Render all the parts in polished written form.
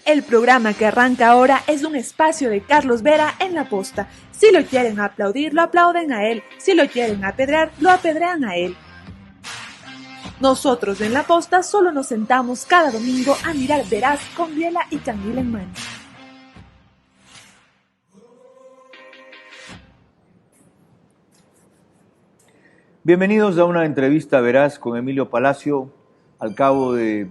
El programa que arranca ahora es un espacio de Carlos Vera en La Posta. Si lo quieren aplaudir, lo aplauden a él. Si lo quieren apedrear, lo apedrean a él. Nosotros en La Posta solo nos sentamos cada domingo a mirar Veraz con biela y canguila en mano. Bienvenidos a una entrevista Veraz con Emilio Palacio, al cabo de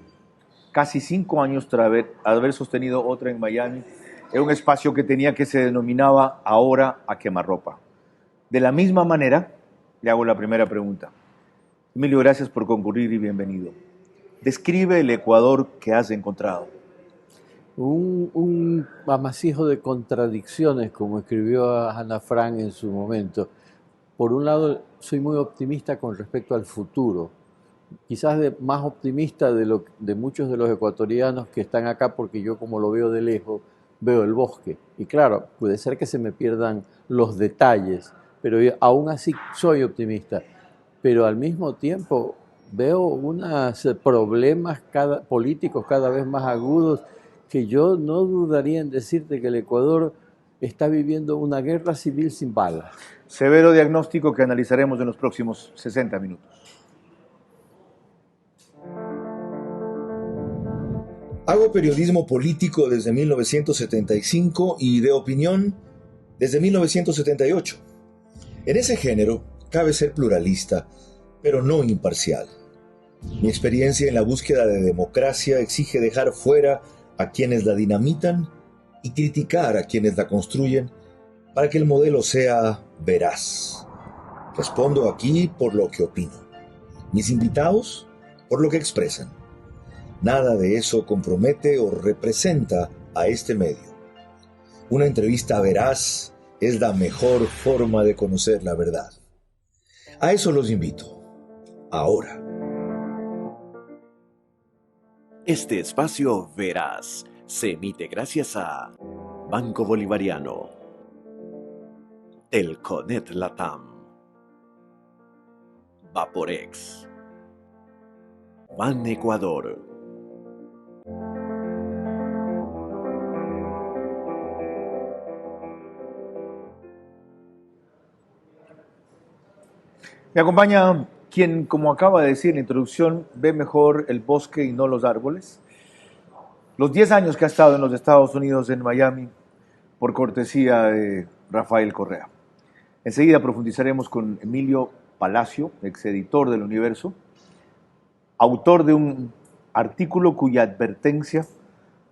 casi 5 años tras haber sostenido otra en Miami, en un espacio que tenía que se denominaba Ahora a Quemarropa. De la misma manera, le hago la primera pregunta. Emilio, gracias por concurrir y bienvenido. Describe el Ecuador que has encontrado. Un amasijo de contradicciones, como escribió Ana Frank en su momento. Por un lado, soy muy optimista con respecto al futuro. Quizás más optimista de muchos de los ecuatorianos que están acá, porque yo, como lo veo de lejos, veo el bosque. Y claro, puede ser que se me pierdan los detalles, pero aún así soy optimista. Pero al mismo tiempo veo unos problemas políticos cada vez más agudos, que yo no dudaría en decirte que el Ecuador está viviendo una guerra civil sin balas. Severo diagnóstico que analizaremos en los próximos 60 minutos. Hago periodismo político desde 1975 y de opinión desde 1978. En ese género cabe ser pluralista, pero no imparcial. Mi experiencia en la búsqueda de democracia exige dejar fuera a quienes la dinamitan y criticar a quienes la construyen para que el modelo sea veraz. Respondo aquí por lo que opino. Mis invitados por lo que expresan. Nada de eso compromete o representa a este medio. Una entrevista veraz es la mejor forma de conocer la verdad. A eso los invito. Ahora. Este espacio veraz se emite gracias a Banco Bolivariano, Telconet Latam, Vaporex, Ban Ecuador. Me acompaña quien, como acaba de decir en la introducción, ve mejor el bosque y no los árboles. Los 10 años que ha estado en los Estados Unidos, en Miami, por cortesía de Rafael Correa. Enseguida profundizaremos con Emilio Palacio, exeditor del Universo, autor de un artículo cuya advertencia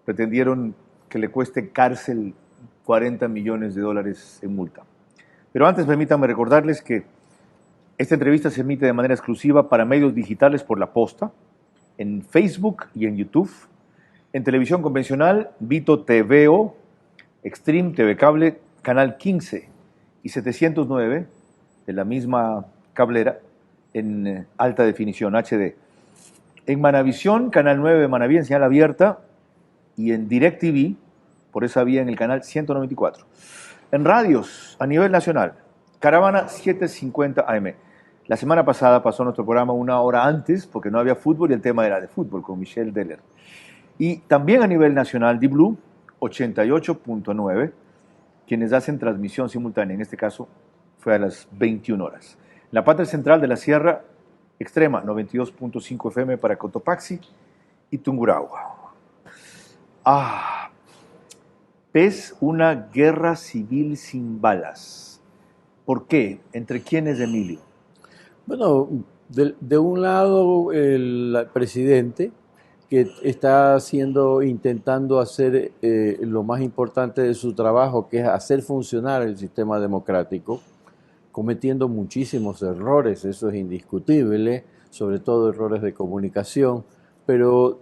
pretendieron que le cueste cárcel $40 millones en multa. Pero antes permítanme recordarles que esta entrevista se emite de manera exclusiva para medios digitales por La Posta, en Facebook y en YouTube, en televisión convencional, Vito TVO, Extreme TV Cable, Canal 15 y 709, de la misma cablera, en alta definición, HD. En Manavisión, Canal 9 de Manaví, en señal abierta, y en DirecTV, por esa vía en el canal 194. En radios, a nivel nacional, Caravana 750 AM. La semana pasada pasó nuestro programa 1 hora antes, porque no había fútbol y el tema era de fútbol, con Michelle Deller. Y también a nivel nacional, D-Blue 88.9, quienes hacen transmisión simultánea, en este caso fue a las 21 horas. La parte central de la Sierra Extrema, 92.5 FM para Cotopaxi y Tungurahua. ¿Ves una guerra civil sin balas? ¿Por qué? ¿Entre quiénes, Emilio? Bueno, de un lado el presidente, que está intentando hacer lo más importante de su trabajo, que es hacer funcionar el sistema democrático, cometiendo muchísimos errores, eso es indiscutible, sobre todo errores de comunicación, pero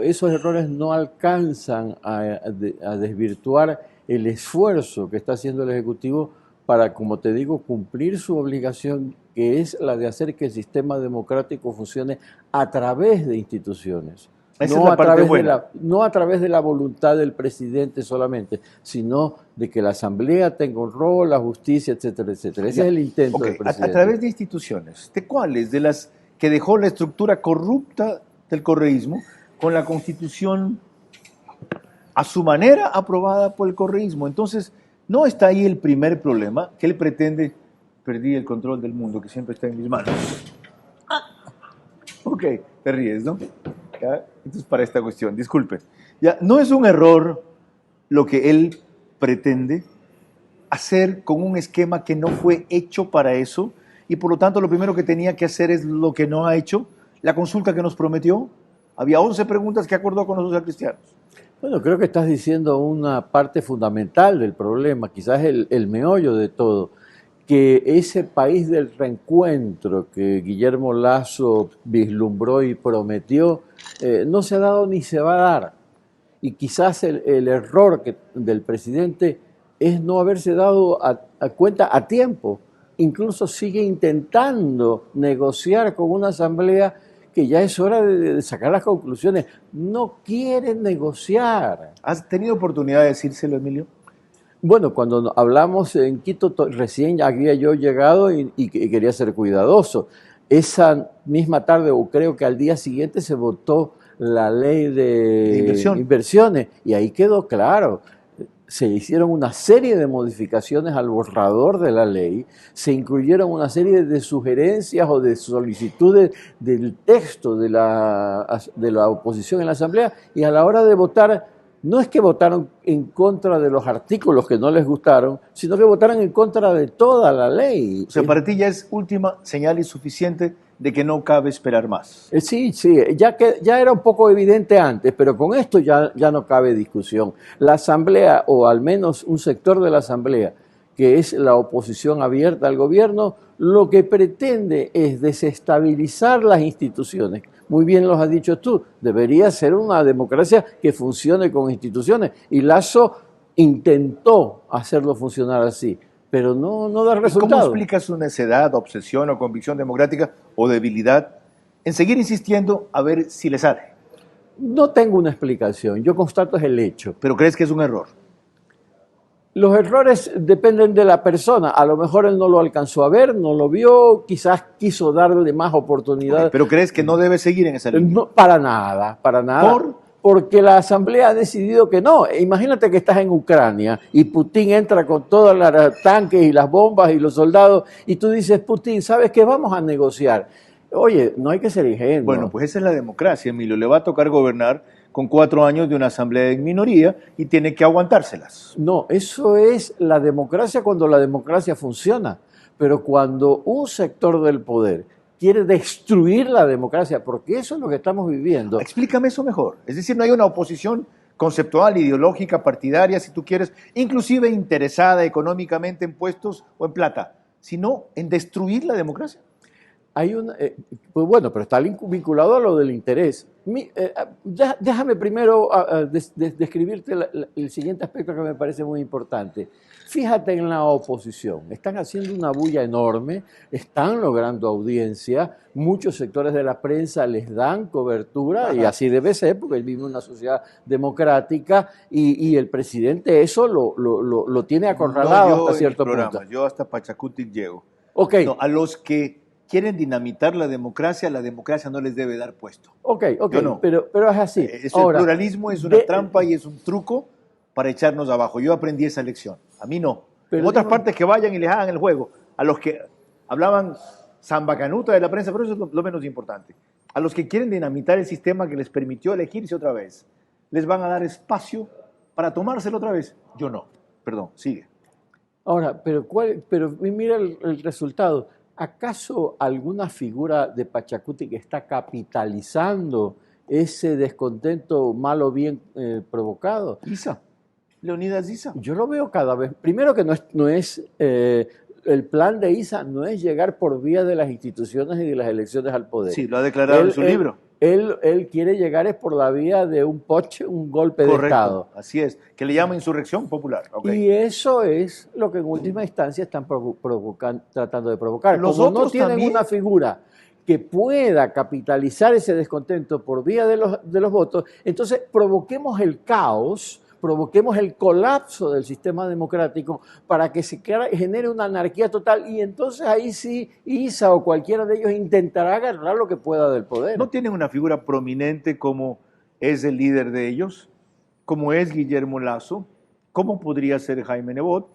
esos errores no alcanzan a desvirtuar el esfuerzo que está haciendo el Ejecutivo para, como te digo, cumplir su obligación, que es la de hacer que el sistema democrático funcione a través de instituciones. Esa es la parte buena. No a través de la voluntad del presidente solamente, sino de que la Asamblea tenga un rol, la justicia, etcétera, etcétera. Ese es el intento del presidente. A través de instituciones. ¿De cuáles? De las que dejó la estructura corrupta del correísmo con la Constitución a su manera aprobada por el correísmo. Entonces, no está ahí el primer problema, que él pretende, perdí el control del mundo, que siempre está en mis manos. Ok, te ríes, ¿no? ¿Ya? Entonces, para esta cuestión, disculpe. Ya, no es un error lo que él pretende hacer con un esquema que no fue hecho para eso, y por lo tanto lo primero que tenía que hacer es lo que no ha hecho, la consulta que nos prometió. Había 11 preguntas que acordó con los socialcristianos. Bueno, creo que estás diciendo una parte fundamental del problema, quizás el meollo de todo, que ese país del reencuentro que Guillermo Lasso vislumbró y prometió, no se ha dado ni se va a dar. Y quizás el error del presidente es no haberse dado a cuenta a tiempo. Incluso sigue intentando negociar con una asamblea que ya es hora de sacar las conclusiones. No quieren negociar. ¿Has tenido oportunidad de decírselo, Emilio? Bueno, cuando hablamos en Quito, recién había yo llegado y quería ser cuidadoso. Esa misma tarde, o creo que al día siguiente, se votó la ley de inversiones y ahí quedó claro. Se hicieron una serie de modificaciones al borrador de la ley, se incluyeron una serie de sugerencias o de solicitudes del texto de la oposición en la Asamblea, y a la hora de votar, no es que votaron en contra de los artículos que no les gustaron, sino que votaron en contra de toda la ley. O sea, para ti ya es última señal y suficiente de que no cabe esperar más. Sí, ya era un poco evidente antes, pero con esto ya no cabe discusión. La Asamblea, o al menos un sector de la Asamblea, que es la oposición abierta al gobierno, lo que pretende es desestabilizar las instituciones. Muy bien los has dicho tú, debería ser una democracia que funcione con instituciones, y Lasso intentó hacerlo funcionar así, pero no da resultado. ¿Cómo explicas su necedad, obsesión o convicción democrática o debilidad en seguir insistiendo a ver si le sale? No tengo una explicación, yo constato es el hecho. ¿Pero crees que es un error? Los errores dependen de la persona. A lo mejor él no lo alcanzó a ver, no lo vio, quizás quiso darle más oportunidad. ¿Pero crees que no debe seguir en esa línea? No, para nada. Porque la Asamblea ha decidido que no. Imagínate que estás en Ucrania y Putin entra con todos los tanques y las bombas y los soldados, y tú dices, Putin, ¿sabes qué? Vamos a negociar. Oye, no hay que ser ingenuo. Bueno, pues esa es la democracia, Emilio. Le va a tocar gobernar con 4 años de una asamblea en minoría y tiene que aguantárselas. No, eso es la democracia cuando la democracia funciona. Pero cuando un sector del poder quiere destruir la democracia, porque eso es lo que estamos viviendo. Explícame eso mejor. Es decir, no hay una oposición conceptual, ideológica, partidaria, si tú quieres, inclusive interesada económicamente en puestos o en plata, sino en destruir la democracia. Hay pues bueno, pero está vinculado a lo del interés. Déjame primero describirte el siguiente aspecto que me parece muy importante. Fíjate en la oposición. Están haciendo una bulla enorme, están logrando audiencia, muchos sectores de la prensa les dan cobertura. Ajá. Y así debe ser, porque él vive en una sociedad democrática y el presidente eso lo tiene acorralado hasta cierto punto. Yo hasta Pachacutic llego. Okay. No, a los que quieren dinamitar la democracia no les debe dar puesto. Ok, no. pero es así. El pluralismo es una trampa y es un truco para echarnos abajo. Yo aprendí esa lección. A mí no. En otras partes que vayan y les hagan el juego. A los que hablaban zambacanuta de la prensa, pero eso es lo menos importante. A los que quieren dinamitar el sistema que les permitió elegirse otra vez, les van a dar espacio para tomárselo otra vez. Yo no. Perdón, sigue. Ahora, pero mira el resultado. ¿Acaso alguna figura de Pachacuti que está capitalizando ese descontento mal o bien provocado? Isa, Leonidas Isa. Yo lo veo cada vez. Primero que no es el plan de Isa no es llegar por vía de las instituciones y de las elecciones al poder. Sí, lo ha declarado en su libro. Él quiere llegar es por la vía de un golpe de Estado. Así es, que le llama insurrección popular. Okay. Y eso es lo que en última instancia están tratando de provocar. Los Como otros no tienen también una figura que pueda capitalizar ese descontento por vía de los votos, entonces provoquemos el caos, provoquemos el colapso del sistema democrático para que se genere una anarquía total, y entonces ahí sí Isa o cualquiera de ellos intentará agarrar lo que pueda del poder. ¿No tienen una figura prominente como es el líder de ellos? como es Guillermo Lasso, como podría ser Jaime Nebot,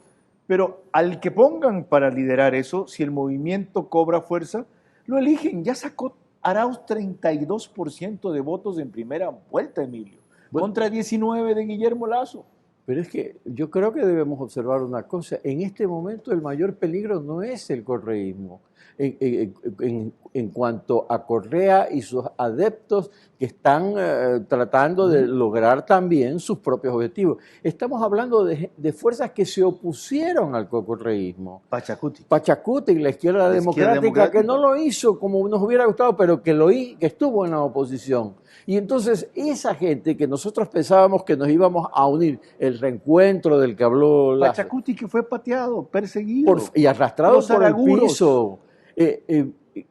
pero al que pongan para liderar eso, si el movimiento cobra fuerza, lo eligen. Ya sacó Arauz 32% de votos en primera vuelta, Emilio, contra 19 de Guillermo Lasso. Pero es que yo creo que debemos observar una cosa. En este momento el mayor peligro no es el correísmo. En cuanto a Correa y sus adeptos que están tratando de lograr también sus propios objetivos. Estamos hablando de fuerzas que se opusieron al correísmo. Pachacuti, la izquierda democrática, que no lo hizo como nos hubiera gustado, pero que estuvo en la oposición. Y entonces esa gente que nosotros pensábamos que nos íbamos a unir, el reencuentro del que habló Lasso, Pachacuti, que fue pateado, perseguido y arrastrado por el piso,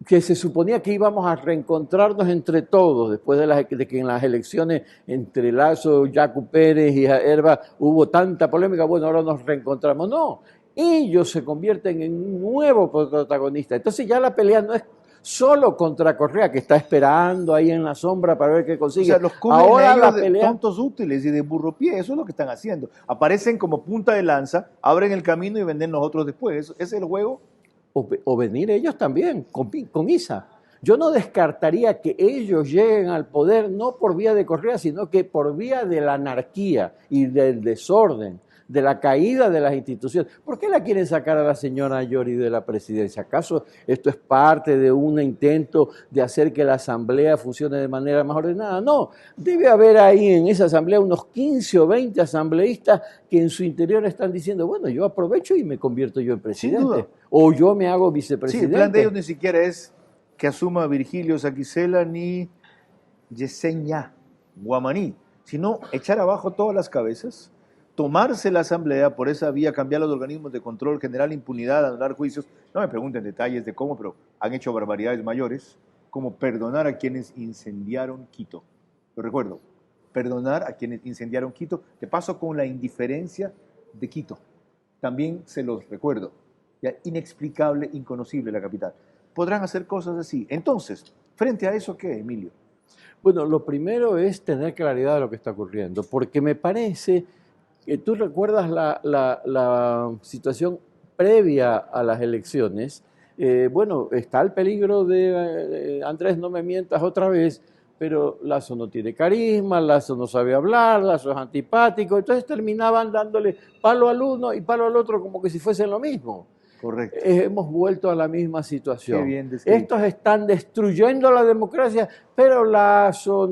que se suponía que íbamos a reencontrarnos entre todos después de que en las elecciones entre Lasso, Yacu Pérez y Herba hubo tanta polémica. Bueno, ahora nos reencontramos. No, ellos se convierten en un nuevo protagonista. Entonces ya la pelea no es solo contra Correa, que está esperando ahí en la sombra para ver qué consigue. O sea, los cubren a ellos de tontos útiles y de burropié. Eso es lo que están haciendo. Aparecen como punta de lanza, abren el camino y venden nosotros después. ¿Ese es el juego? O venir ellos también, con ISA. Yo no descartaría que ellos lleguen al poder no por vía de Correa, sino que por vía de la anarquía y del desorden, de la caída de las instituciones. ¿Por qué la quieren sacar a la señora Yori de la presidencia? ¿Acaso esto es parte de un intento de hacer que la asamblea funcione de manera más ordenada? No, debe haber ahí en esa asamblea unos 15 o 20 asambleístas que en su interior están diciendo, bueno, yo aprovecho y me convierto yo en presidente. O yo me hago vicepresidente. Sí, el plan de ellos ni siquiera es que asuma Virgilio Saquicela ni Yesenia Guamaní, sino echar abajo todas las cabezas, tomarse la asamblea por esa vía, cambiar los organismos de control, generar impunidad, anular juicios. No me pregunten detalles de cómo, pero han hecho barbaridades mayores, como perdonar a quienes incendiaron Quito. Lo recuerdo, perdonar a quienes incendiaron Quito, de paso con la indiferencia de Quito. También se los recuerdo. Ya, inexplicable, inconocible la capital. Podrán hacer cosas así. Entonces, frente a eso, ¿qué, Emilio? Bueno, lo primero es tener claridad de lo que está ocurriendo, porque me parece que tú recuerdas la situación previa a las elecciones. Bueno, está el peligro de Andrés, no me mientas otra vez, pero Lasso no tiene carisma, Lasso no sabe hablar, Lasso es antipático, entonces terminaban dándole palo al uno y palo al otro como que si fuesen lo mismo. Correcto. Hemos vuelto a la misma situación. Qué bien descrito. Estos están destruyendo la democracia, pero Lasso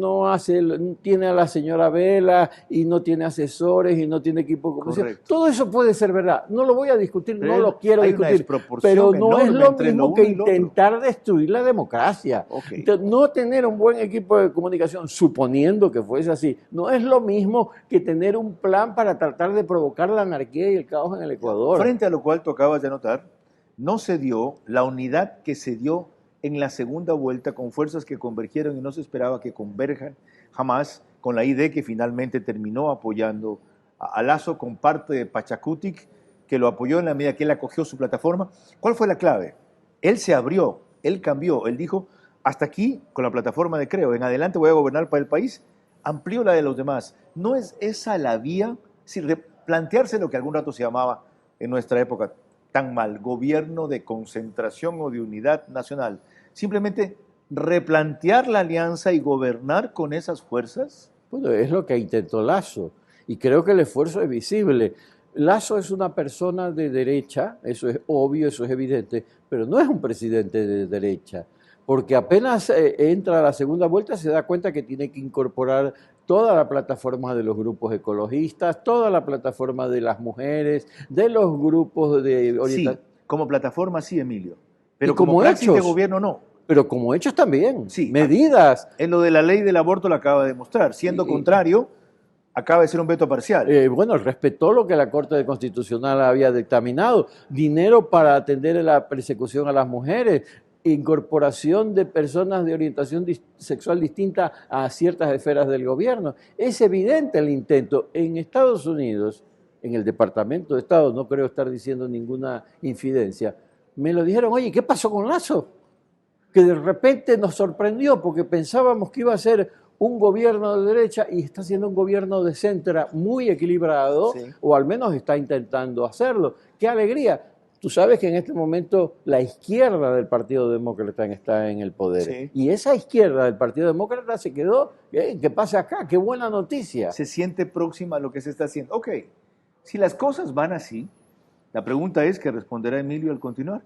tiene a la señora Vela y no tiene asesores y no tiene equipo de comunicación. Todo eso puede ser verdad. No lo voy a discutir, no lo quiero discutir, pero no es lo mismo que intentar destruir la democracia. Okay. Entonces, no tener un buen equipo de comunicación, suponiendo que fuese así, no es lo mismo que tener un plan para tratar de provocar la anarquía y el caos en el Ecuador. Frente a lo cual tú acabas de anotar, no se dio la unidad que se dio en la segunda vuelta con fuerzas que convergieron y no se esperaba que converjan jamás con la ID que finalmente terminó apoyando a Lasso con parte de Pachacuti, que lo apoyó en la medida que él acogió su plataforma. ¿Cuál fue la clave? Él se abrió, él cambió, él dijo, hasta aquí con la plataforma de Creo, en adelante voy a gobernar para el país, amplió la de los demás. ¿No es esa la vía? Si replantearse lo que algún rato se llamaba en nuestra época tan mal, gobierno de concentración o de unidad nacional. Simplemente replantear la alianza y gobernar con esas fuerzas. Bueno, es lo que intentó Lasso y creo que el esfuerzo es visible. Lasso es una persona de derecha, eso es obvio, eso es evidente, pero no es un presidente de derecha, porque apenas entra a la segunda vuelta se da cuenta que tiene que incorporar toda la plataforma de los grupos ecologistas, toda la plataforma de las mujeres, de los grupos de orientación. Sí, como plataforma sí, Emilio, pero como praxis de gobierno no. Pero como hechos también, sí, medidas. En lo de la ley del aborto lo acaba de demostrar, siendo contrario, acaba de ser un veto parcial. Bueno, respetó lo que la Corte Constitucional había dictaminado, dinero para atender la persecución a las mujeres, incorporación de personas de orientación sexual distinta a ciertas esferas del gobierno. Es evidente el intento. En Estados Unidos, en el Departamento de Estado, no creo estar diciendo ninguna infidencia, me lo dijeron, oye, ¿qué pasó con Lasso? Que de repente nos sorprendió porque pensábamos que iba a ser un gobierno de derecha y está haciendo un gobierno de centro muy equilibrado, Sí. o al menos está intentando hacerlo. ¡Qué alegría! Tú sabes que en este momento la izquierda del Partido Demócrata está en el poder. Sí. Y esa izquierda del Partido Demócrata se quedó, ¿qué pasa acá? ¡Qué buena noticia! Se siente próxima a lo que se está haciendo. Ok, si las cosas van así, la pregunta es que responderá Emilio al continuar.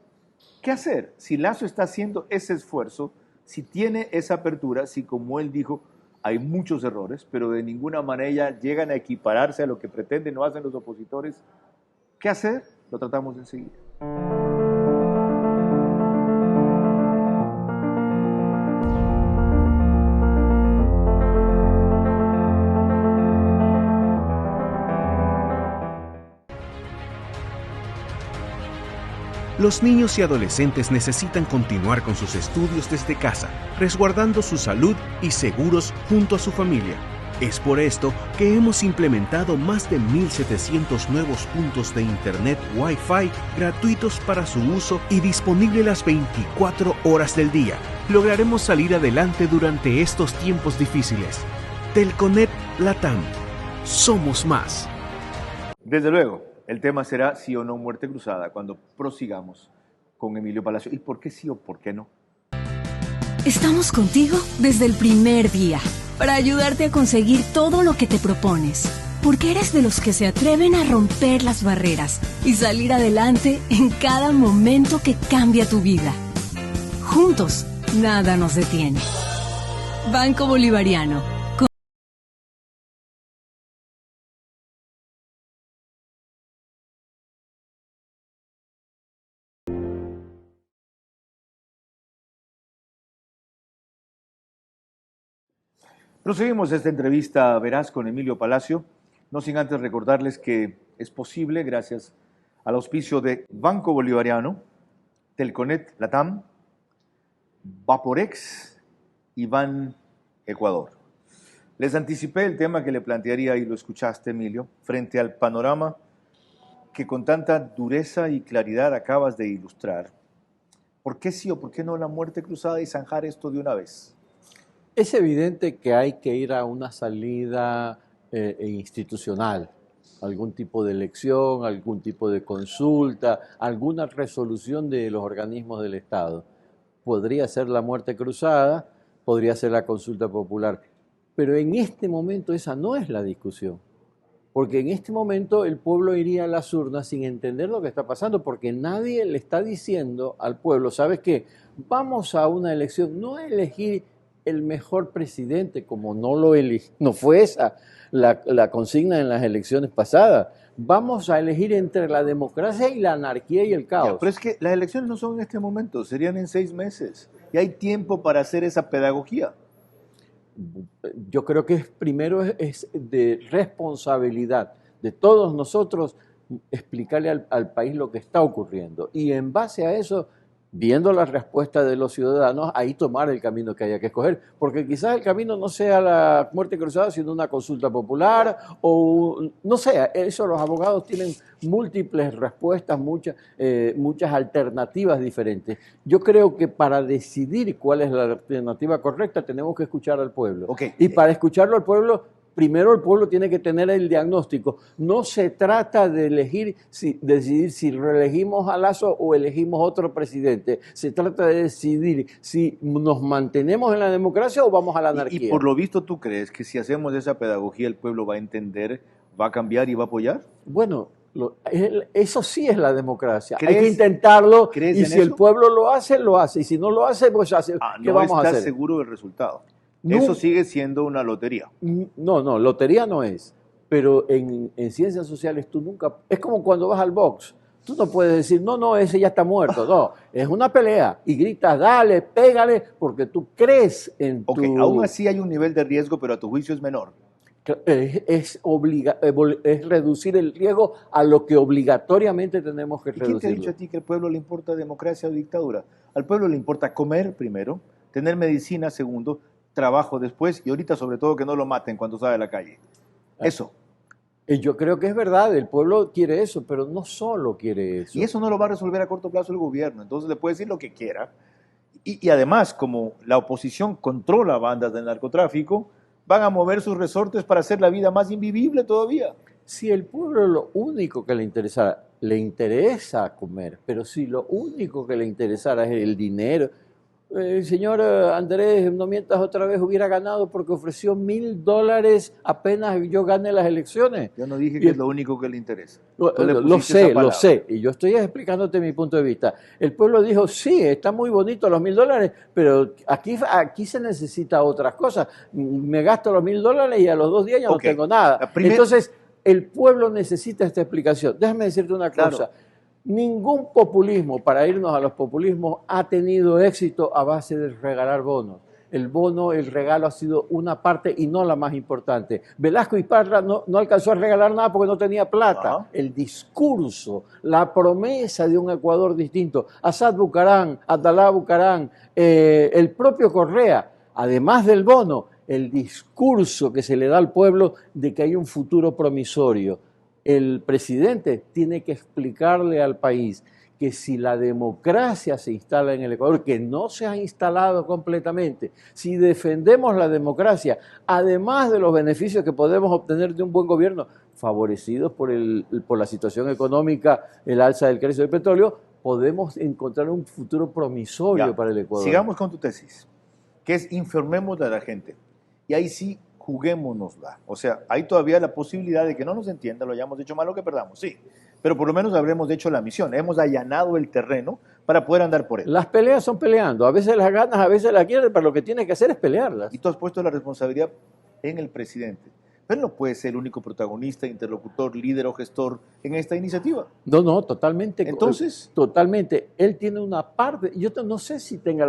¿Qué hacer si Lasso está haciendo ese esfuerzo, si tiene esa apertura, si como él dijo, hay muchos errores, pero de ninguna manera llegan a equipararse a lo que pretenden o hacen los opositores? ¿Qué hacer? Lo tratamos enseguida. Los niños y adolescentes necesitan continuar con sus estudios desde casa, resguardando su salud y seguros junto a su familia. Es por esto que hemos implementado más de 1.700 nuevos puntos de Internet Wi-Fi gratuitos para su uso y disponible las 24 horas del día. Lograremos salir adelante durante estos tiempos difíciles. Telconet Latam. Somos más. Desde luego, el tema será sí o no muerte cruzada cuando prosigamos con Emilio Palacio. ¿Y por qué sí o por qué no? Estamos contigo desde el primer día para ayudarte a conseguir todo lo que te propones. Porque eres de los que se atreven a romper las barreras y salir adelante en cada momento que cambia tu vida. Juntos, nada nos detiene. Banco Bolivariano. Proseguimos esta entrevista veraz con Emilio Palacio, no sin antes recordarles que es posible gracias al auspicio de Banco Bolivariano, Telconet Latam, Vaporex y Ban Ecuador. Les anticipé el tema que le plantearía y lo escuchaste, Emilio, frente al panorama que con tanta dureza y claridad acabas de ilustrar. ¿Por qué sí o por qué no la muerte cruzada y zanjar esto de una vez? Es evidente que hay que ir a una salida institucional, algún tipo de elección, algún tipo de consulta, alguna resolución de los organismos del Estado. Podría ser la muerte cruzada, podría ser la consulta popular, pero en este momento esa no es la discusión, porque en este momento el pueblo iría a las urnas sin entender lo que está pasando, porque nadie le está diciendo al pueblo, ¿sabes qué? Vamos a una elección, no a elegir el mejor presidente, como no fue esa la consigna en las elecciones pasadas. Vamos a elegir entre la democracia y la anarquía y el caos. Ya, pero es que las elecciones no son en este momento, serían en 6 meses. Y hay tiempo para hacer esa pedagogía. Yo creo que primero es de responsabilidad de todos nosotros explicarle al país lo que está ocurriendo. Y en base a eso, viendo la respuesta de los ciudadanos, ahí tomar el camino que haya que escoger, porque quizás el camino no sea la muerte cruzada, sino una consulta popular, o no sé, eso los abogados tienen múltiples respuestas, muchas alternativas diferentes. Yo creo que para decidir cuál es la alternativa correcta tenemos que escuchar al pueblo. Okay. Y para escucharlo al pueblo, primero el pueblo tiene que tener el diagnóstico. No se trata de decidir si reelegimos a Lasso o elegimos otro presidente. Se trata de decidir si nos mantenemos en la democracia o vamos a la anarquía. Y por lo visto, ¿tú crees que si hacemos esa pedagogía el pueblo va a entender, va a cambiar y va a apoyar? Bueno, eso sí es la democracia. Hay que intentarlo y si el pueblo lo hace, lo hace. Y si no lo hace, pues hace. ¿Qué vamos a hacer? No estás seguro del resultado. No, eso sigue siendo una lotería. No, lotería no es. Pero en ciencias sociales tú nunca... Es como cuando vas al box. Tú no puedes decir, no, ese ya está muerto. No, es una pelea. Y gritas, dale, pégale, porque tú crees en tu... Ok, aún así hay un nivel de riesgo, pero a tu juicio es menor. Es reducir el riesgo a lo que obligatoriamente tenemos que reducir. ¿Quién te ha dicho a ti que al pueblo le importa democracia o dictadura? Al pueblo le importa comer primero, tener medicina segundo, trabajo después y ahorita sobre todo que no lo maten cuando sale a la calle. Eso. Yo creo que es verdad, el pueblo quiere eso, pero no solo quiere eso. Y eso no lo va a resolver a corto plazo el gobierno, entonces le puede decir lo que quiera. Y además, como la oposición controla bandas del narcotráfico, van a mover sus resortes para hacer la vida más invivible todavía. Si el pueblo lo único que le interesa comer, pero si lo único que le interesara es el dinero, el señor Andrés, no mientas otra vez, hubiera ganado porque ofreció $1.000 apenas yo gane las elecciones. Yo no dije que es lo único que le interesa. Lo sé, y yo estoy explicándote mi punto de vista. El pueblo dijo, sí, está muy bonito los $1.000, pero aquí se necesita otras cosas. Me gasto los $1.000 y a los 2 días ya no tengo nada. Entonces, el pueblo necesita esta explicación. Déjame decirte una cosa. Claro. Ningún populismo, para irnos a los populismos, ha tenido éxito a base de regalar bonos. El bono, el regalo ha sido una parte y no la más importante. Velasco y Parra no alcanzó a regalar nada porque no tenía plata. Ajá. El discurso, la promesa de un Ecuador distinto. Asad Bucarán, Abdalá Bucarán, el propio Correa, además del bono, el discurso que se le da al pueblo de que hay un futuro promisorio. El presidente tiene que explicarle al país que si la democracia se instala en el Ecuador, que no se ha instalado completamente, si defendemos la democracia, además de los beneficios que podemos obtener de un buen gobierno, favorecidos por la situación económica, el alza del precio del petróleo, podemos encontrar un futuro promisorio para el Ecuador. Sigamos con tu tesis, que es informémosle a la gente. Y ahí sí, juguémonosla. O sea, hay todavía la posibilidad de que no nos entienda, lo hayamos hecho mal o que perdamos, sí. Pero por lo menos habremos hecho la misión, hemos allanado el terreno para poder andar por él. Las peleas son peleando, a veces las ganas, a veces las quieres, pero lo que tienes que hacer es pelearlas. Y tú has puesto la responsabilidad en el presidente. Pero no puede ser el único protagonista, interlocutor, líder o gestor en esta iniciativa. No, totalmente. Entonces, totalmente. Él tiene una parte, yo no sé si tenga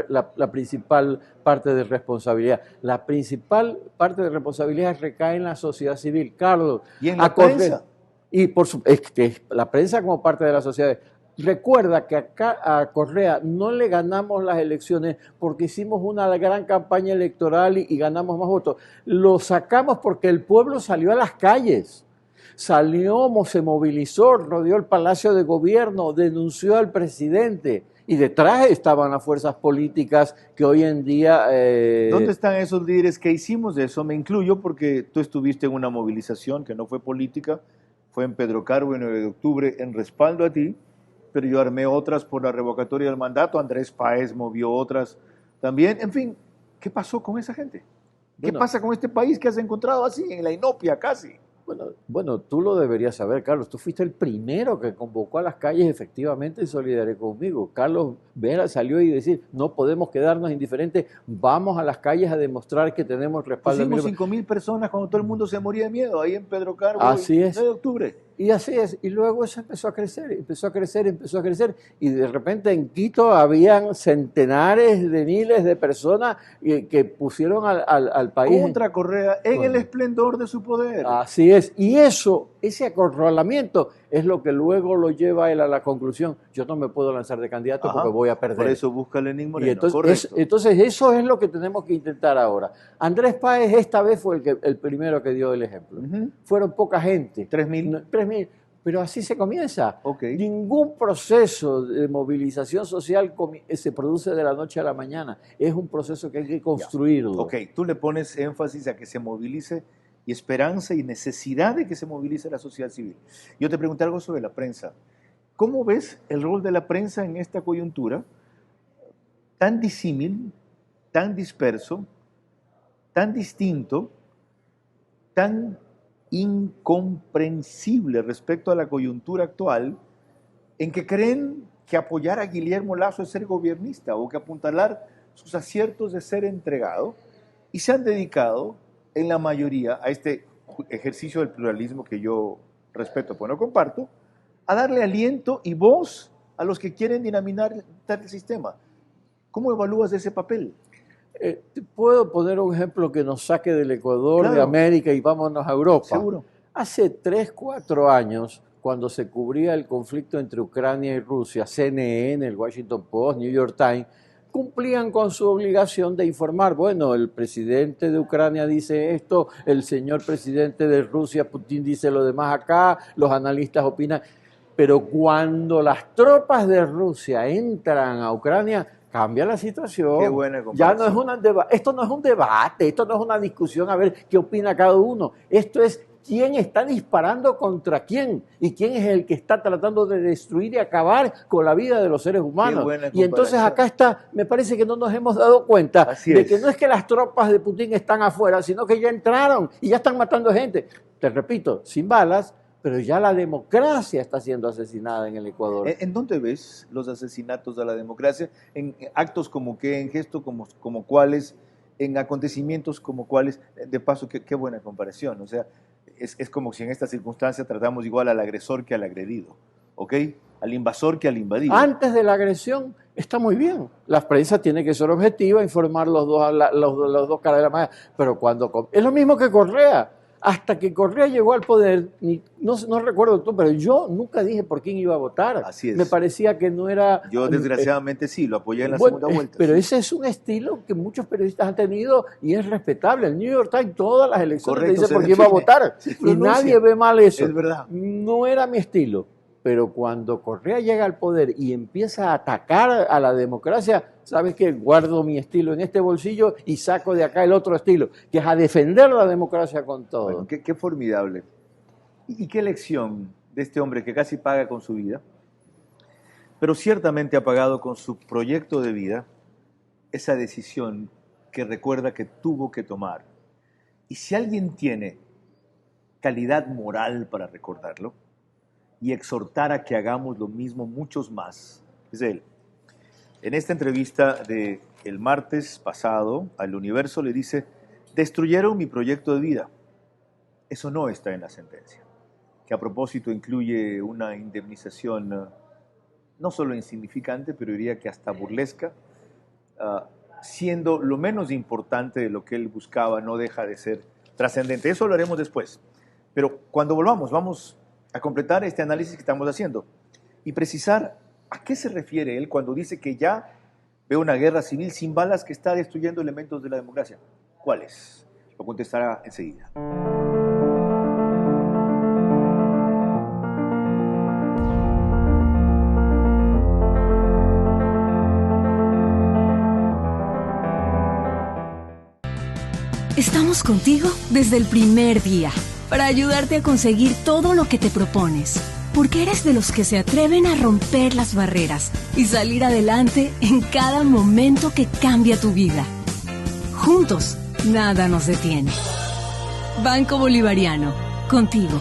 la principal parte de responsabilidad. La principal parte de responsabilidad recae en la sociedad civil, Carlos. Y en la prensa. Y es que la prensa como parte de la sociedad. Recuerda que acá a Correa no le ganamos las elecciones porque hicimos una gran campaña electoral y ganamos más votos. Lo sacamos porque el pueblo salió a las calles. Se movilizó, rodeó el Palacio de Gobierno, denunció al presidente y detrás estaban las fuerzas políticas que hoy en día... ¿Dónde están esos líderes que hicimos eso? Me incluyo porque tú estuviste en una movilización que no fue política, fue en Pedro Carbo el 9 de octubre en respaldo a ti, pero yo armé otras por la revocatoria del mandato, Andrés Páez movió otras también. En fin, ¿qué pasó con esa gente? ¿Qué pasa con este país que has encontrado así, en la inopia casi? Bueno, tú lo deberías saber, Carlos. Tú fuiste el primero que convocó a las calles efectivamente en solidaridad conmigo. Carlos Vera salió y decir, no podemos quedarnos indiferentes, vamos a las calles a demostrar que tenemos respaldo. Pusimos 5.000 personas cuando todo el mundo se moría de miedo, ahí en Pedro Carbo, así el es. 9 de octubre. Y así es, y luego eso empezó a crecer, y de repente en Quito habían centenares de miles de personas que pusieron al país... Contra Correa en el esplendor de su poder. Así es, y ese acorralamiento es lo que luego lo lleva a él a la conclusión, yo no me puedo lanzar de candidato porque voy a perder. Por eso busca Lenín Moreno, y entonces eso es lo que tenemos que intentar ahora. Andrés Páez esta vez fue el primero que dio el ejemplo. Fueron poca gente. 3.000. Pero así se comienza. Ningún proceso de movilización social se produce de la noche a la mañana. Es un proceso que hay que construirlo. Tú le pones énfasis a que se movilice y esperanza y necesidad de que se movilice la sociedad civil. Yo te pregunté algo sobre la prensa. ¿Cómo ves el rol de la prensa en esta coyuntura tan disímil, tan disperso, tan distinto, tan incomprensible respecto a la coyuntura actual, en que creen que apoyar a Guillermo Lasso es ser gobiernista o que apuntalar sus aciertos de ser entregado, y se han dedicado en la mayoría a este ejercicio del pluralismo que yo respeto, pero no comparto, a darle aliento y voz a los que quieren dinamitar el sistema. ¿Cómo evalúas ese papel? Te puedo poner un ejemplo que nos saque del Ecuador, de América y vámonos a Europa. Seguro. Hace 3, 4 años, cuando se cubría el conflicto entre Ucrania y Rusia, CNN, el Washington Post, New York Times, cumplían con su obligación de informar. Bueno, el presidente de Ucrania dice esto, el señor presidente de Rusia, Putin, dice lo demás acá, los analistas opinan. Pero cuando las tropas de Rusia entran a Ucrania, cambia la situación. Qué buena Ya no comparación. es esto no es un debate, esto no es una discusión a ver qué opina cada uno. Esto es quién está disparando contra quién y quién es el que está tratando de destruir y acabar con la vida de los seres humanos. buena Y entonces comparación. acá está, me parece que no nos hemos dado cuenta Así de es. que no es que las tropas de Putin están afuera, sino que ya entraron y ya están matando gente. Te repito, sin balas, pero ya la democracia está siendo asesinada en el Ecuador. ¿En dónde ves los asesinatos a la democracia? ¿En actos como qué? ¿En gestos como cuáles? ¿En acontecimientos como cuáles? De paso, qué buena comparación. O sea, es como si en esta circunstancia tratamos igual al agresor que al agredido, ¿ok? Al invasor que al invadido. Antes de la agresión está muy bien. La prensa tiene que ser objetiva, informar los dos caras de la moneda. Pero cuando... Es lo mismo que Correa. Hasta que Correa llegó al poder, no recuerdo tú, pero yo nunca dije por quién iba a votar. Así es. Me parecía que no era... Yo desgraciadamente sí, lo apoyé en la Bueno, segunda vuelta. pero sí. ese es un estilo que muchos periodistas han tenido y es respetable. El New York Times, todas las elecciones Correcto, te dice se por quién iba a define, votar. se Y pronuncia. nadie ve mal eso. Es verdad. No era mi estilo. Pero cuando Correa llega al poder y empieza a atacar a la democracia, ¿sabes qué? Guardo mi estilo en este bolsillo y saco de acá el otro estilo, que es a defender la democracia con todo. Bueno, qué formidable. ¿Y qué lección de este hombre que casi paga con su vida, pero ciertamente ha pagado con su proyecto de vida esa decisión que recuerda que tuvo que tomar? Y si alguien tiene calidad moral para recordarlo y exhortar a que hagamos lo mismo muchos más, es él. En esta entrevista del martes pasado al Universo le dice: destruyeron mi proyecto de vida. Eso no está en la sentencia, que a propósito incluye una indemnización no solo insignificante, pero diría que hasta burlesca, siendo lo menos importante de lo que él buscaba, no deja de ser trascendente. Eso lo haremos después. Pero cuando volvamos, vamos a completar este análisis que estamos haciendo y precisar a qué se refiere él cuando dice que ya ve una guerra civil sin balas que está destruyendo elementos de la democracia. ¿Cuáles? Lo contestará enseguida. Estamos contigo desde el primer día para ayudarte a conseguir todo lo que te propones. Porque eres de los que se atreven a romper las barreras y salir adelante en cada momento que cambia tu vida. Juntos, nada nos detiene. Banco Bolivariano, contigo.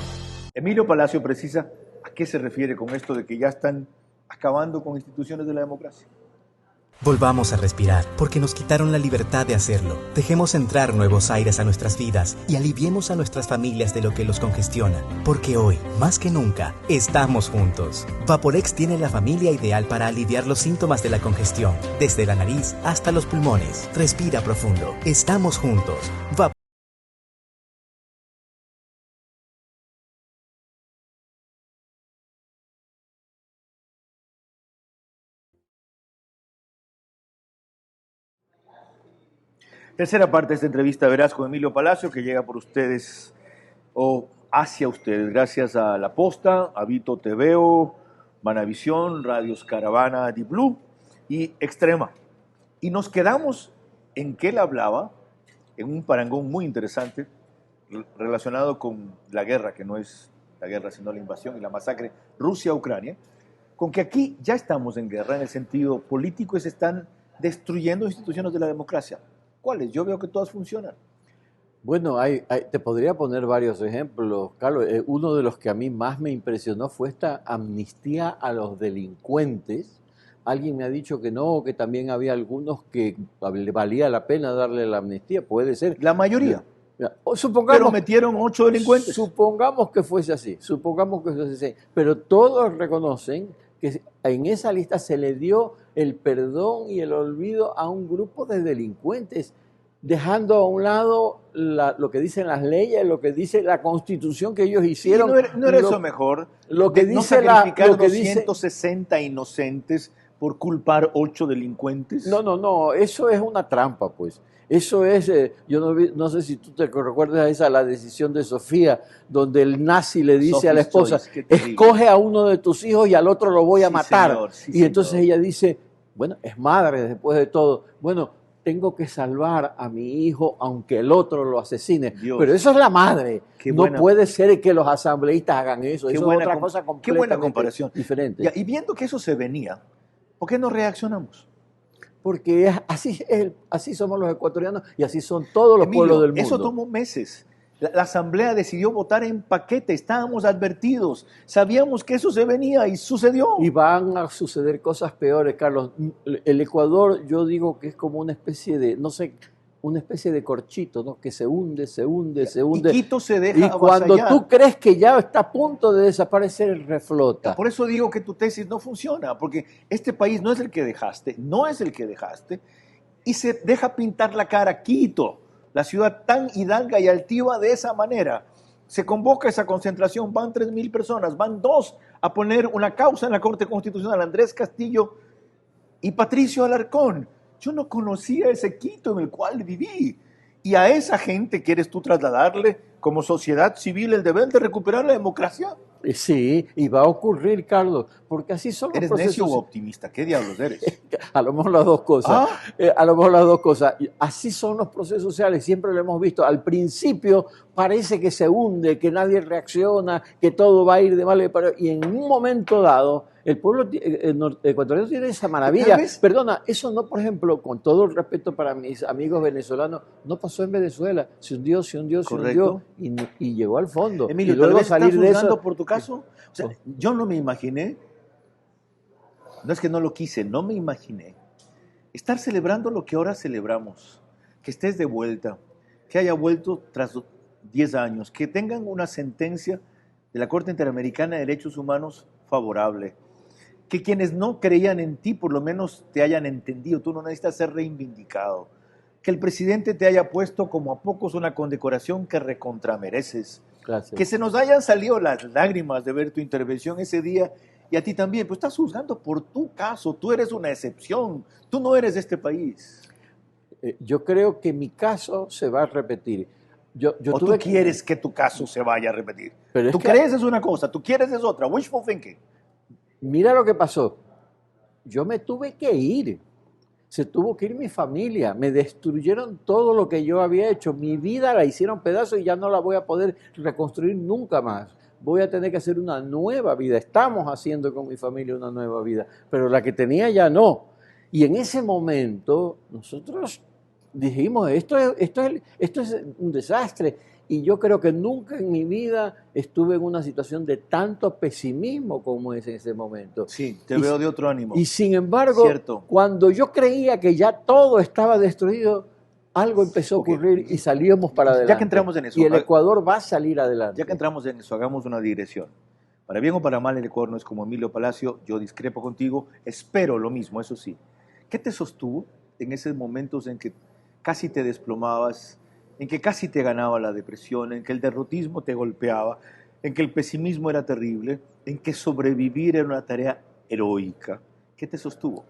Emilio Palacio precisa a qué se refiere con esto de que ya están acabando con instituciones de la democracia. Volvamos a respirar, porque nos quitaron la libertad de hacerlo. Dejemos entrar nuevos aires a nuestras vidas y aliviemos a nuestras familias de lo que los congestiona. Porque hoy, más que nunca, estamos juntos. Vaporex tiene la familia ideal para aliviar los síntomas de la congestión, desde la nariz hasta los pulmones. Respira profundo. Estamos juntos. Tercera parte de esta entrevista verás con Emilio Palacio, que llega por ustedes o hacia ustedes gracias a La Posta, a Vito TVO, Manavisión, Radios Caravana, Di Blue y Extrema. Y nos quedamos en que él hablaba en un parangón muy interesante relacionado con la guerra, que no es la guerra sino la invasión y la masacre Rusia-Ucrania, con que aquí ya estamos en guerra en el sentido político y se están destruyendo instituciones de la democracia. ¿Cuáles? Yo veo que todas funcionan. Bueno, te podría poner varios ejemplos, Carlos. Uno de los que a mí más me impresionó fue esta amnistía a los delincuentes. Alguien me ha dicho que no, que también había algunos que valía la pena darle la amnistía. Puede ser. La mayoría. Supongamos, pero metieron 8 delincuentes. Supongamos que fuese así, pero todos reconocen que en esa lista se le dio el perdón y el olvido a un grupo de delincuentes, dejando a un lado lo que dicen las leyes, lo que dice la Constitución que ellos hicieron. ¿Y no era eso mejor? Lo que dice ¿No sacrificar lo que 260 inocentes por culpar 8 delincuentes? No, eso es una trampa, pues. Eso es, yo no sé si tú te recuerdas la decisión de Sofía, donde el nazi le dice Sophie's a la esposa, Choice, escoge a uno de tus hijos y al otro lo voy a matar. Señor, sí, y entonces señor. ella dice, Bueno, es madre después de todo. Bueno, tengo que salvar a mi hijo aunque el otro lo asesine. Dios. Pero eso es la madre. Qué No buena- puede ser que los asambleístas hagan eso. Qué Eso buena es otra com- cosa qué completamente buena comparación. diferente. Ya, y viendo que eso se venía, ¿por qué no reaccionamos? Porque así somos los ecuatorianos y así son todos los Emilio, pueblos del mundo. eso tomó meses. La Asamblea decidió votar en paquete, estábamos advertidos, sabíamos que eso se venía y sucedió. Y van a suceder cosas peores, Carlos. El Ecuador, yo digo que es como una especie de, no sé, una especie de corchito, ¿no? Que se hunde, se hunde, se hunde. Y Quito se deja Y cuando avasallar. tú crees que ya está a punto de desaparecer, reflota. Por eso digo que tu tesis no funciona, porque este país no es el que dejaste, y se deja pintar la cara Quito, la ciudad tan hidalga y altiva de esa manera. Se convoca esa concentración, van 3.000 personas, van 2 a poner una causa en la Corte Constitucional, Andrés Castillo y Patricio Alarcón. Yo no conocía ese Quito en el cual viví. Y a esa gente quieres tú trasladarle como sociedad civil el deber de recuperar la democracia. Sí, y va a ocurrir, Carlos, porque así son los ¿Eres procesos. necio o optimista? ¿Qué diablos eres? A lo mejor las dos cosas. A lo mejor las dos cosas. Y así son los procesos sociales, siempre lo hemos visto. Al principio parece que se hunde, que nadie reacciona, que todo va a ir de mal, y en un momento dado, el pueblo ecuatoriano tiene esa maravilla. Tal vez- Perdona, eso no, por ejemplo, con todo el respeto para mis amigos venezolanos, no pasó en Venezuela. Se hundió, Correcto. y llegó al fondo. Emilio, y luego tal vez salir estás de juzgando eso. por tu caso. O sea, yo no me imaginé, no es que no lo quise, no me imaginé estar celebrando lo que ahora celebramos, que estés de vuelta, que haya vuelto tras 10 años, que tengan una sentencia de la Corte Interamericana de Derechos Humanos favorable, que quienes no creían en ti por lo menos te hayan entendido, tú no necesitas ser reivindicado, que el presidente te haya puesto como a pocos una condecoración que recontramereces, Gracias. que se nos hayan salido las lágrimas de ver tu intervención ese día y a ti también, pues estás juzgando por tu caso, tú eres una excepción, tú no eres de este país. Yo creo que mi caso se va a repetir. Yo O tú quieres que tu caso se vaya a repetir. Pero es Tú que- crees es una cosa, tú quieres es otra, wishful thinking. Mira lo que pasó. Yo me tuve que ir. Se tuvo que ir mi familia. Me destruyeron todo lo que yo había hecho. Mi vida la hicieron pedazos y ya no la voy a poder reconstruir nunca más. Voy a tener que hacer una nueva vida. Estamos haciendo con mi familia una nueva vida, pero la que tenía ya no. Y en ese momento nosotros dijimos, esto es un desastre. Y yo creo que nunca en mi vida estuve en una situación de tanto pesimismo como es en ese momento. Sí, te Y- veo de otro ánimo. Y sin embargo, Cierto. cuando yo creía que ya todo estaba destruido, algo empezó a ocurrir y salíamos para adelante. Ya que entramos en eso, Y el Ecuador va a salir adelante. Ya que entramos en eso, hagamos una digresión. Para bien o para mal, el Ecuador no es como Emilio Palacio, yo discrepo contigo, espero lo mismo, eso sí. ¿Qué te sostuvo en esos momentos en que casi te desplomabas, en que casi te ganaba la depresión, en que el derrotismo te golpeaba, en que el pesimismo era terrible, en que sobrevivir era una tarea heroica? ¿Qué te sostuvo?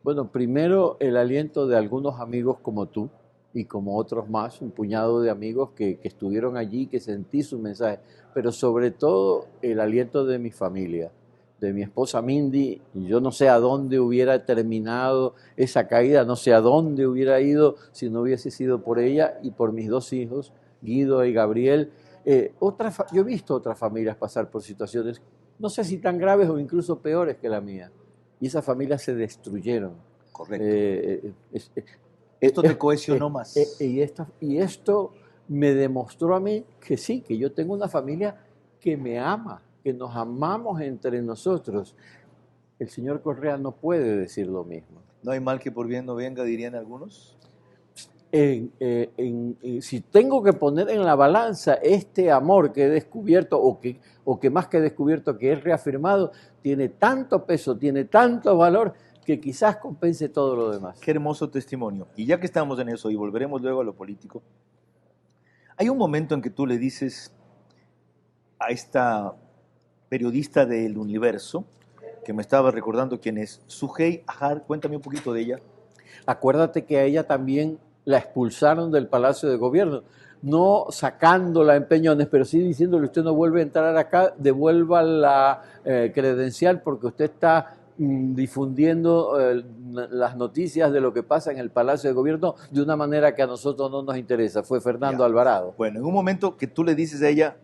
Bueno, primero el aliento de algunos amigos como tú y como otros más, un puñado de amigos que estuvieron allí, que sentí su mensaje, pero sobre todo el aliento de mi familia, de mi esposa Mindy. Yo no sé a dónde hubiera terminado esa caída, no sé a dónde hubiera ido si no hubiese sido por ella y por mis dos hijos, Guido y Gabriel. Yo he visto otras familias pasar por situaciones, no sé si tan graves o incluso peores que la mía, y esas familias se destruyeron. Correcto. Esto te cohesionó más. Y esto me demostró a mí que sí, que yo tengo una familia que me ama, que nos amamos entre nosotros. El señor Correa no puede decir lo mismo. ¿No hay mal que por bien no venga, dirían algunos? Si tengo que poner en la balanza este amor que he descubierto, o que más que descubierto, que he reafirmado, tiene tanto peso, tiene tanto valor, que quizás compense todo lo demás. Qué hermoso testimonio. Y ya que estamos en eso, y volveremos luego a lo político, hay un momento en que tú le dices a esta periodista del Universo, que me estaba recordando quién es, Sujei Ahar, cuéntame un poquito de ella. Acuérdate que a ella también la expulsaron del Palacio de Gobierno, no sacándola en peñones, pero sí diciéndole: usted no vuelve a entrar acá, devuelva la credencial porque usted está difundiendo las noticias de lo que pasa en el Palacio de Gobierno de una manera que a nosotros no nos interesa. Fue Fernando Alvarado. Bueno, en un momento que tú le dices a ella,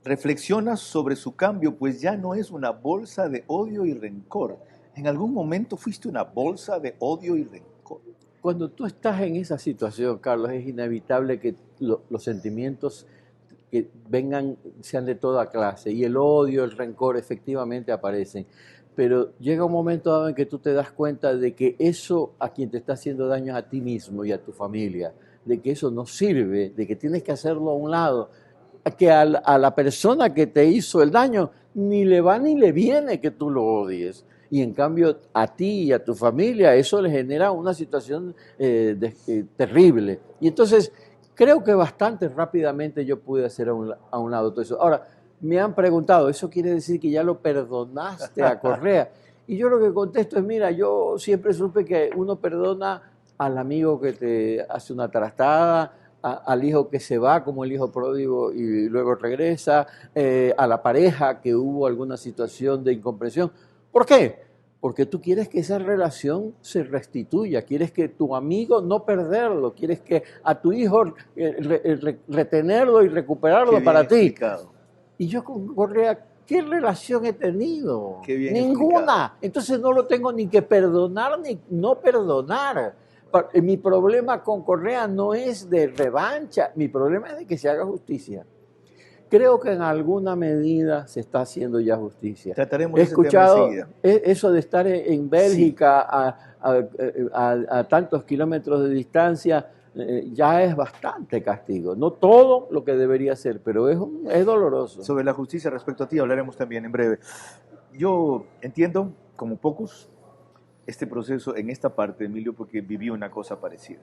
reflexiona sobre su cambio, pues ya no es una bolsa de odio y rencor. En algún momento fuiste una bolsa de odio y rencor. Cuando tú estás en esa situación, Carlos, es inevitable que los sentimientos que vengan sean de toda clase, y el odio, el rencor efectivamente aparecen. Pero llega un momento dado en que tú te das cuenta de que eso a quien te está haciendo daño es a ti mismo y a tu familia, de que eso no sirve, de que tienes que hacerlo a un lado, que a la persona que te hizo el daño ni le va ni le viene que tú lo odies. Y en cambio a ti y a tu familia eso le genera una situación terrible. Y entonces creo que bastante rápidamente yo pude hacer a un lado todo eso. Ahora, me han preguntado, ¿eso quiere decir que ya lo perdonaste a Correa? Y yo lo que contesto es, mira, yo siempre supe que uno perdona al amigo que te hace una trastada, al hijo que se va como el hijo pródigo y luego regresa, a la pareja que hubo alguna situación de incomprensión. ¿Por qué? Porque tú quieres que esa relación se restituya, quieres que tu amigo no perderlo, quieres que a tu hijo retenerlo y recuperarlo para ti. Explicado. Y yo con Correa, ¿qué relación he tenido? Qué bien Ninguna. explicado. Entonces no lo tengo ni que perdonar ni no perdonar. Mi problema con Correa no es de revancha, mi problema es de que se haga justicia. Creo que en alguna medida se está haciendo ya justicia. Trataremos He ese tema escuchado enseguida. eso de estar en Bélgica a tantos kilómetros de distancia, ya es bastante castigo. No todo lo que debería ser, pero es doloroso. Sobre la justicia respecto a ti hablaremos también en breve. Yo entiendo, como pocos, este proceso en esta parte, Emilio, porque viví una cosa parecida.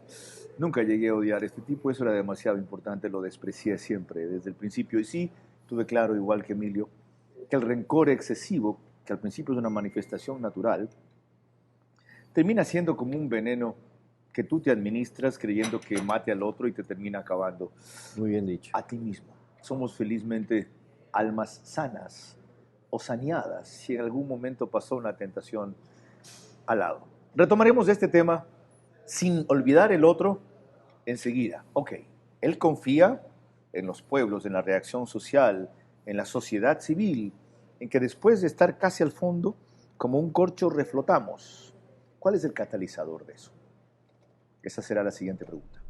Nunca llegué a odiar a este tipo, eso era demasiado importante, lo desprecié siempre desde el principio. Y sí, tuve claro, igual que Emilio, que el rencor excesivo, que al principio es una manifestación natural, termina siendo como un veneno que tú te administras creyendo que mate al otro y te termina acabando. Muy bien dicho. A ti mismo. Somos felizmente almas sanas o saneadas si en algún momento pasó una tentación al lado. Retomaremos este tema sin olvidar el otro enseguida. Ok, él confía en los pueblos, en la reacción social, en la sociedad civil, en que después de estar casi al fondo, como un corcho reflotamos. ¿Cuál es el catalizador de eso? Esa será la siguiente pregunta.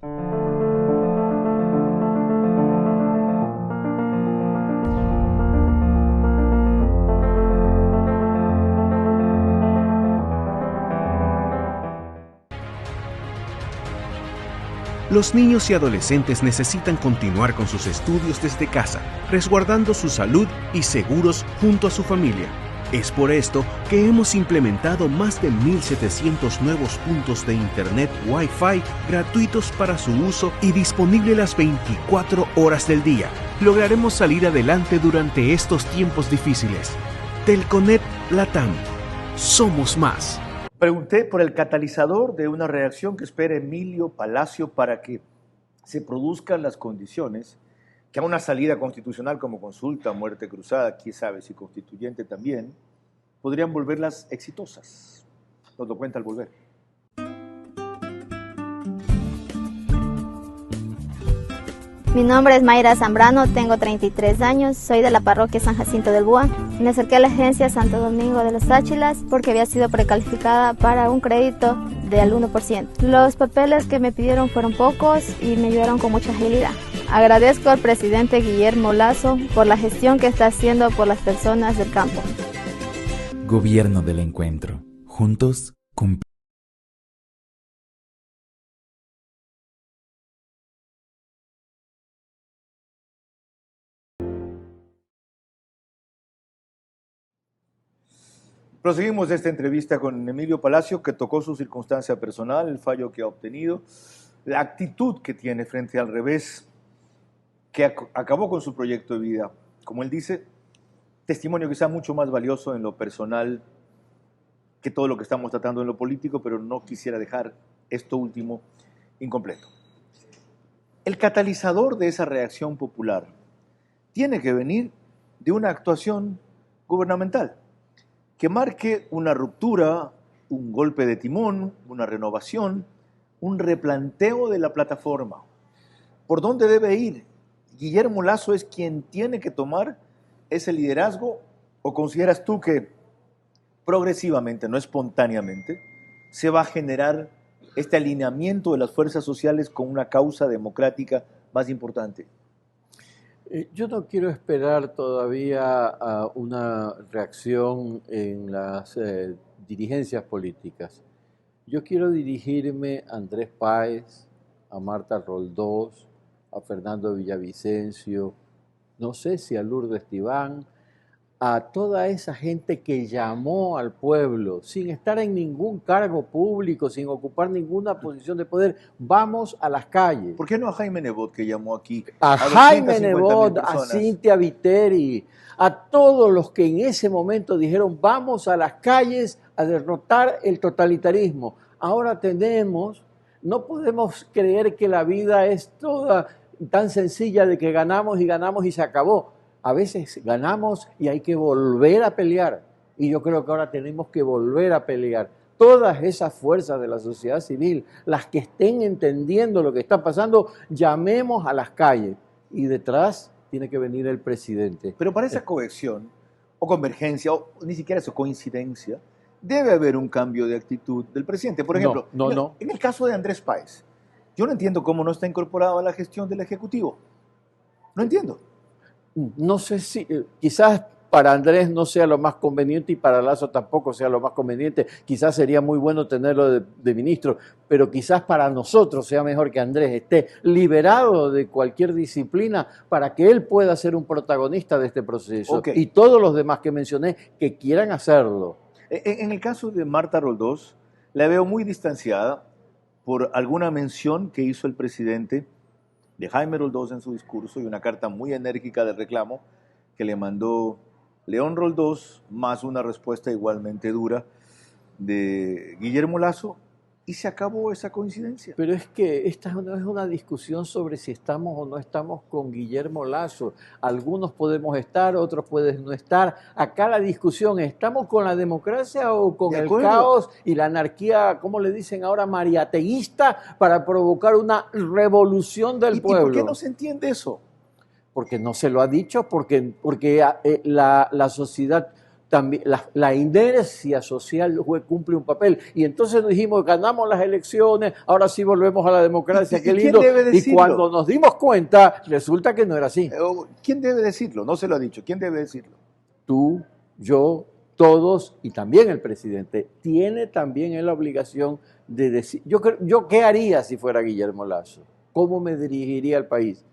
Los niños y adolescentes necesitan continuar con sus estudios desde casa, resguardando su salud y seguros junto a su familia. Es por esto que hemos implementado más de 1.700 nuevos puntos de Internet Wi-Fi gratuitos para su uso y disponible las 24 horas del día. Lograremos salir adelante durante estos tiempos difíciles. Telconet Latam. Somos más. Pregunté por el catalizador de una reacción que espera Emilio Palacio para que se produzcan las condiciones que a una salida constitucional como consulta, muerte cruzada, quién sabe si constituyente también, podrían volverlas exitosas. Nos lo cuenta al volver. Mi nombre es Mayra Zambrano, tengo 33 años, soy de la parroquia San Jacinto del Búa. Me acerqué a la agencia Santo Domingo de los Áchilas porque había sido precalificada para un crédito del 1%. Los papeles que me pidieron fueron pocos y me ayudaron con mucha agilidad. Agradezco al presidente Guillermo Lasso por la gestión que está haciendo por las personas del campo. Gobierno del Encuentro. Juntos cumplimos. Proseguimos esta entrevista con Emilio Palacio, que tocó su circunstancia personal, el fallo que ha obtenido, la actitud que tiene frente al revés, que acabó con su proyecto de vida. Como él dice, testimonio quizá mucho más valioso en lo personal que todo lo que estamos tratando en lo político, pero no quisiera dejar esto último incompleto. El catalizador de esa reacción popular tiene que venir de una actuación gubernamental que marque una ruptura, un golpe de timón, una renovación, un replanteo de la plataforma. ¿Por dónde debe ir? ¿Guillermo Lasso es quien tiene que tomar ese liderazgo o consideras tú que progresivamente, no espontáneamente, se va a generar este alineamiento de las fuerzas sociales con una causa democrática más importante? Yo no quiero esperar todavía a una reacción en las dirigencias políticas. Yo quiero dirigirme a Andrés Páez, a Marta Roldós, a Fernando Villavicencio, no sé si a Lourdes Tibán, a toda esa gente que llamó al pueblo sin estar en ningún cargo público, sin ocupar ninguna posición de poder. Vamos a las calles. ¿Por qué no a Jaime Nebot, que llamó aquí? A Jaime Nebot, a Cintia Viteri, a todos los que en ese momento dijeron vamos a las calles a derrotar el totalitarismo. Ahora no podemos creer que la vida es toda tan sencilla de que ganamos y se acabó. A veces ganamos y hay que volver a pelear. Y yo creo que ahora tenemos que volver a pelear. Todas esas fuerzas de la sociedad civil, las que estén entendiendo lo que está pasando, llamemos a las calles. Y detrás tiene que venir el presidente. Pero para esa cohesión, o convergencia, o ni siquiera eso, coincidencia, debe haber un cambio de actitud del presidente. Por ejemplo, no. En el caso de Andrés Páez, yo no entiendo cómo no está incorporado a la gestión del Ejecutivo. No entiendo. No sé si, quizás para Andrés no sea lo más conveniente y para Lasso tampoco sea lo más conveniente. Quizás sería muy bueno tenerlo de ministro, pero quizás para nosotros sea mejor que Andrés esté liberado de cualquier disciplina para que él pueda ser un protagonista de este proceso. Okay. Y todos los demás que mencioné que quieran hacerlo. En el caso de Marta Roldós, la veo muy distanciada por alguna mención que hizo el presidente de Jaime Roldós en su discurso y una carta muy enérgica de reclamo que le mandó León Roldós, más una respuesta igualmente dura de Guillermo Lasso, y se acabó esa coincidencia. Pero es que esta no es una discusión sobre si estamos o no estamos con Guillermo Lasso. Algunos podemos estar, otros pueden no estar. Acá la discusión es, ¿estamos con la democracia o con el caos y la anarquía, como le dicen ahora, mariateísta, para provocar una revolución del pueblo? ¿Y por qué no se entiende eso? Porque no se lo ha dicho, porque la sociedad... También la inercia social cumple un papel. Y entonces dijimos, ganamos las elecciones, ahora sí volvemos a la democracia, qué lindo. ¿Quién debe decirlo? Y cuando nos dimos cuenta, resulta que no era así. ¿Quién debe decirlo? No se lo ha dicho. ¿Quién debe decirlo? Tú, yo, todos y también el presidente. Tiene también él la obligación de decir. Yo ¿qué haría si fuera Guillermo Lasso? ¿Cómo me dirigiría al país?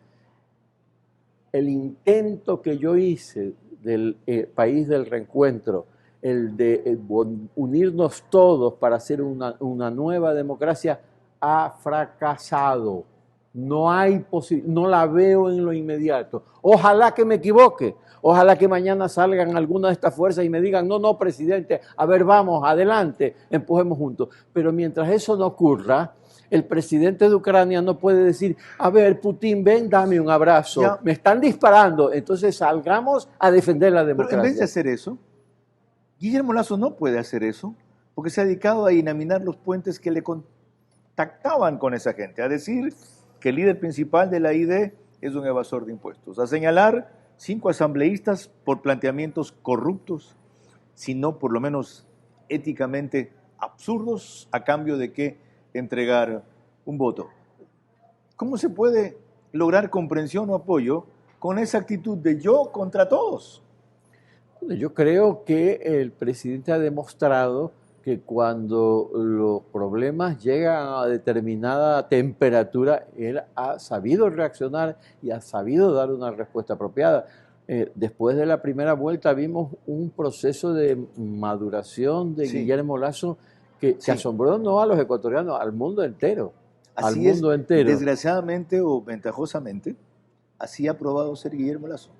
El intento que yo hice del país del reencuentro, el de unirnos todos para hacer una nueva democracia, ha fracasado. No hay no la veo en lo inmediato. Ojalá que me equivoque. Ojalá que mañana salgan algunas de estas fuerzas y me digan, no, presidente, a ver, vamos, adelante, empujemos juntos. Pero mientras eso no ocurra, el presidente de Ucrania no puede decir, a ver, Putin, ven, dame un abrazo. Ya. Me están disparando, entonces salgamos a defender la democracia. Pero en vez de hacer eso, Guillermo Lasso no puede hacer eso, porque se ha dedicado a inaminar los puentes que le contactaban con esa gente, a decir que el líder principal de la ID es un evasor de impuestos, a señalar 5 asambleístas por planteamientos corruptos, sino por lo menos éticamente absurdos, a cambio de que entregar un voto. ¿Cómo se puede lograr comprensión o apoyo con esa actitud de yo contra todos? Yo creo que el presidente ha demostrado que cuando los problemas llegan a determinada temperatura, él ha sabido reaccionar y ha sabido dar una respuesta apropiada. Después de la primera vuelta vimos un proceso de maduración de Guillermo Lasso que asombró no a los ecuatorianos, al mundo entero. Así al mundo entero. Desgraciadamente o ventajosamente, así ha probado ser Guillermo Lasso.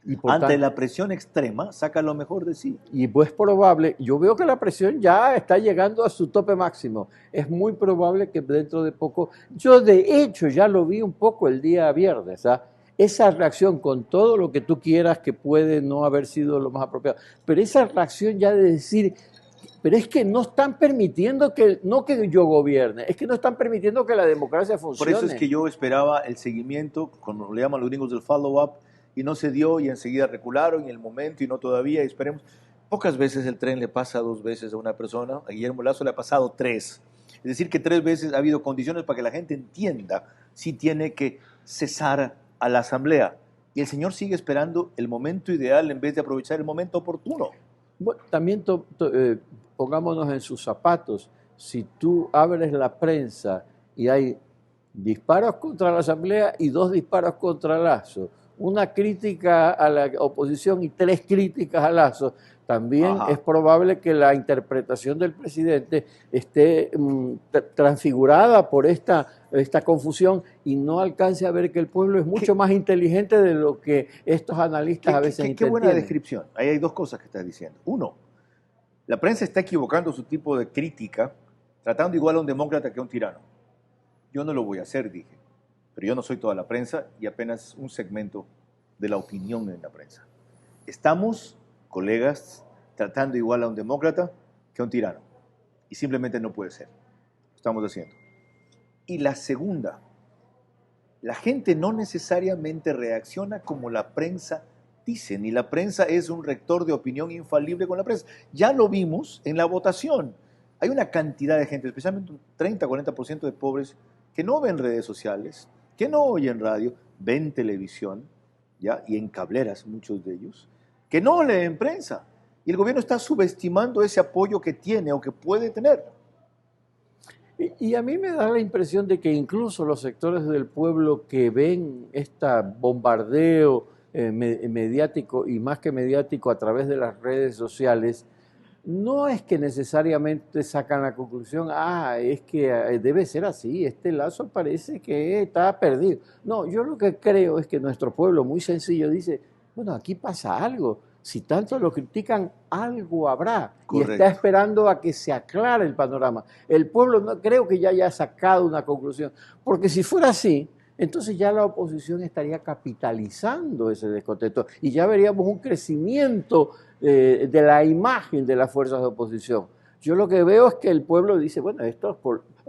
Y ante la presión extrema, saca lo mejor de sí. Y pues probable, yo veo que la presión ya está llegando a su tope máximo. Es muy probable que dentro de poco, yo de hecho ya lo vi un poco el día viernes, esa reacción con todo lo que tú quieras que puede no haber sido lo más apropiado, pero esa reacción ya de decir, pero es que no están permitiendo que, no que yo gobierne, es que no están permitiendo que la democracia funcione. Por eso es que yo esperaba el seguimiento, como le llaman los gringos del follow-up, y no se dio, y enseguida recularon, y en el momento, y no todavía, y esperemos. Pocas veces el tren le pasa 2 veces a una persona, a Guillermo Lazo le ha pasado 3. Es decir, que 3 veces ha habido condiciones para que la gente entienda si tiene que cesar a la asamblea. Y el señor sigue esperando el momento ideal en vez de aprovechar el momento oportuno. Bueno, también pongámonos en sus zapatos. Si tú abres la prensa y hay disparos contra la asamblea y 2 disparos contra Lazo, una crítica a la oposición y 3 críticas a Lazo, también es probable que la interpretación del presidente esté transfigurada por esta confusión y no alcance a ver que el pueblo es mucho más inteligente de lo que estos analistas a veces entienden. Qué buena descripción. Ahí hay 2 cosas que estás diciendo. 1, la prensa está equivocando su tipo de crítica, tratando igual a un demócrata que a un tirano. Yo no lo voy a hacer, dije, pero yo no soy toda la prensa y apenas un segmento de la opinión en la prensa. Estamos, colegas, tratando igual a un demócrata que a un tirano. Y simplemente no puede ser. Lo estamos haciendo. Y la segunda, la gente no necesariamente reacciona como la prensa dice, ni la prensa es un rector de opinión infalible con la prensa. Ya lo vimos en la votación. Hay una cantidad de gente, especialmente un 30-40% de pobres, que no ven redes sociales, que no oyen radio, ven televisión, ¿ya? Y en cableras muchos de ellos, que no leen prensa. Y el gobierno está subestimando ese apoyo que tiene o que puede tener. Y a mí me da la impresión de que incluso los sectores del pueblo que ven este bombardeo mediático y más que mediático a través de las redes sociales, no es que necesariamente sacan la conclusión, es que debe ser así, este Lazo parece que está perdido. No, yo lo que creo es que nuestro pueblo, muy sencillo, dice, bueno, aquí pasa algo. Si tanto lo critican, algo habrá. Correcto. Y está esperando a que se aclare el panorama. El pueblo no creo que ya haya sacado una conclusión, porque si fuera así, entonces ya la oposición estaría capitalizando ese descontento y ya veríamos un crecimiento de la imagen de las fuerzas de oposición. Yo lo que veo es que el pueblo dice, bueno, esto es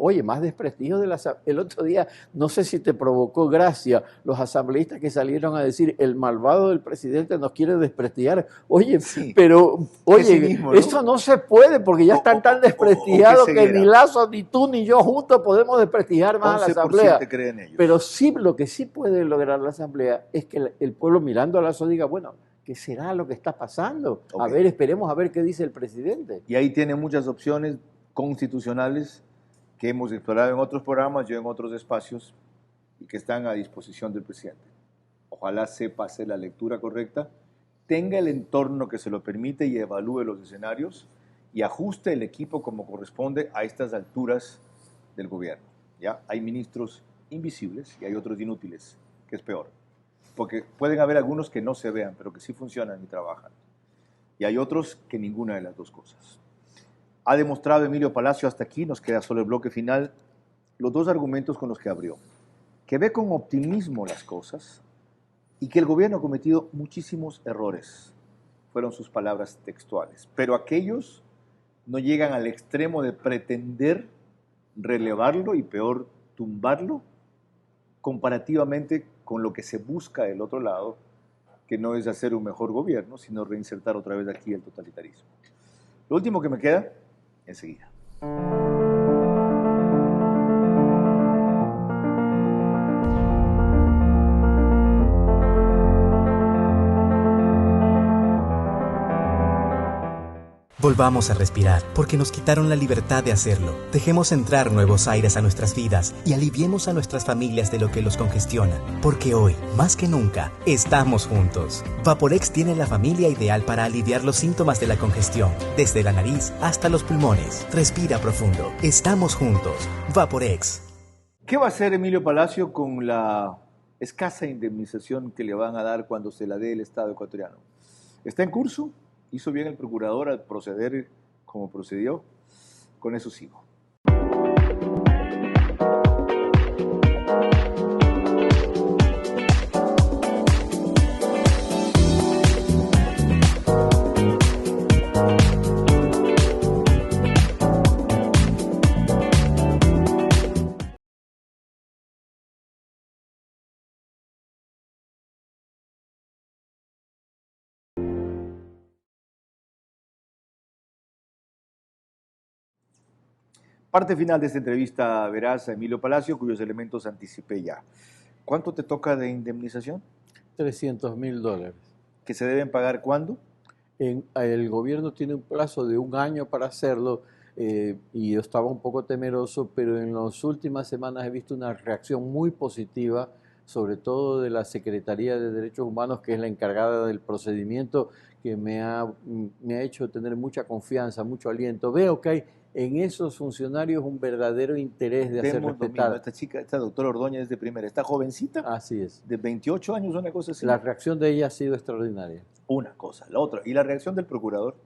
oye, más desprestigio el otro día, no sé si te provocó gracia los asambleístas que salieron a decir, el malvado del presidente nos quiere desprestigiar. Oye, sí, pero, oye, mismo, ¿no? Eso no se puede porque ya están tan desprestigiados que ni Lazo, ni tú, ni yo juntos podemos desprestigiar más a la asamblea. Creen ellos. Pero sí, lo que sí puede lograr la asamblea es que el pueblo mirando a Lazo diga, bueno, ¿qué será lo que está pasando? A ver, esperemos a ver qué dice el presidente. Y ahí tiene muchas opciones constitucionales que hemos explorado en otros programas, yo en otros espacios, y que están a disposición del presidente. Ojalá sepa hacer la lectura correcta, tenga el entorno que se lo permite y evalúe los escenarios y ajuste el equipo como corresponde a estas alturas del gobierno. ¿Ya? Hay ministros invisibles y hay otros inútiles, que es peor. Porque pueden haber algunos que no se vean, pero que sí funcionan y trabajan. Y hay otros que ninguna de las 2 cosas. Ha demostrado Emilio Palacio hasta aquí, nos queda solo el bloque final, los 2 argumentos con los que abrió. Que ve con optimismo las cosas y que el gobierno ha cometido muchísimos errores. Fueron sus palabras textuales. Pero aquellos no llegan al extremo de pretender relevarlo y peor, tumbarlo, comparativamente con lo que se busca del otro lado, que no es hacer un mejor gobierno, sino reinsertar otra vez aquí el totalitarismo. Lo último que me queda, enseguida. Volvamos a respirar, porque nos quitaron la libertad de hacerlo. Dejemos entrar nuevos aires a nuestras vidas y aliviemos a nuestras familias de lo que los congestiona. Porque hoy, más que nunca, estamos juntos. Vaporex tiene la familia ideal para aliviar los síntomas de la congestión, desde la nariz hasta los pulmones. Respira profundo. Estamos juntos. Vaporex. ¿Qué va a hacer Emilio Palacio con la escasa indemnización que le van a dar cuando se la dé el Estado ecuatoriano? ¿Está en curso? ¿Hizo bien el procurador al proceder como procedió? Con eso sigo. Parte final de esta entrevista verás a Emilio Palacio, cuyos elementos anticipé ya. ¿Cuánto te toca de indemnización? $300.000. ¿Que se deben pagar cuándo? El gobierno tiene un plazo de 1 año para hacerlo y yo estaba un poco temeroso, pero en las últimas semanas he visto una reacción muy positiva, sobre todo de la Secretaría de Derechos Humanos, que es la encargada del procedimiento, que me ha hecho tener mucha confianza, mucho aliento. Veo que hay en esos funcionarios un verdadero interés de hacer respetar. Esta chica, esta doctora Ordóñez es de primera, esta jovencita, así es, de 28 años, una cosa así. La reacción de ella ha sido extraordinaria. Una cosa, la otra. ¿Y la reacción del procurador?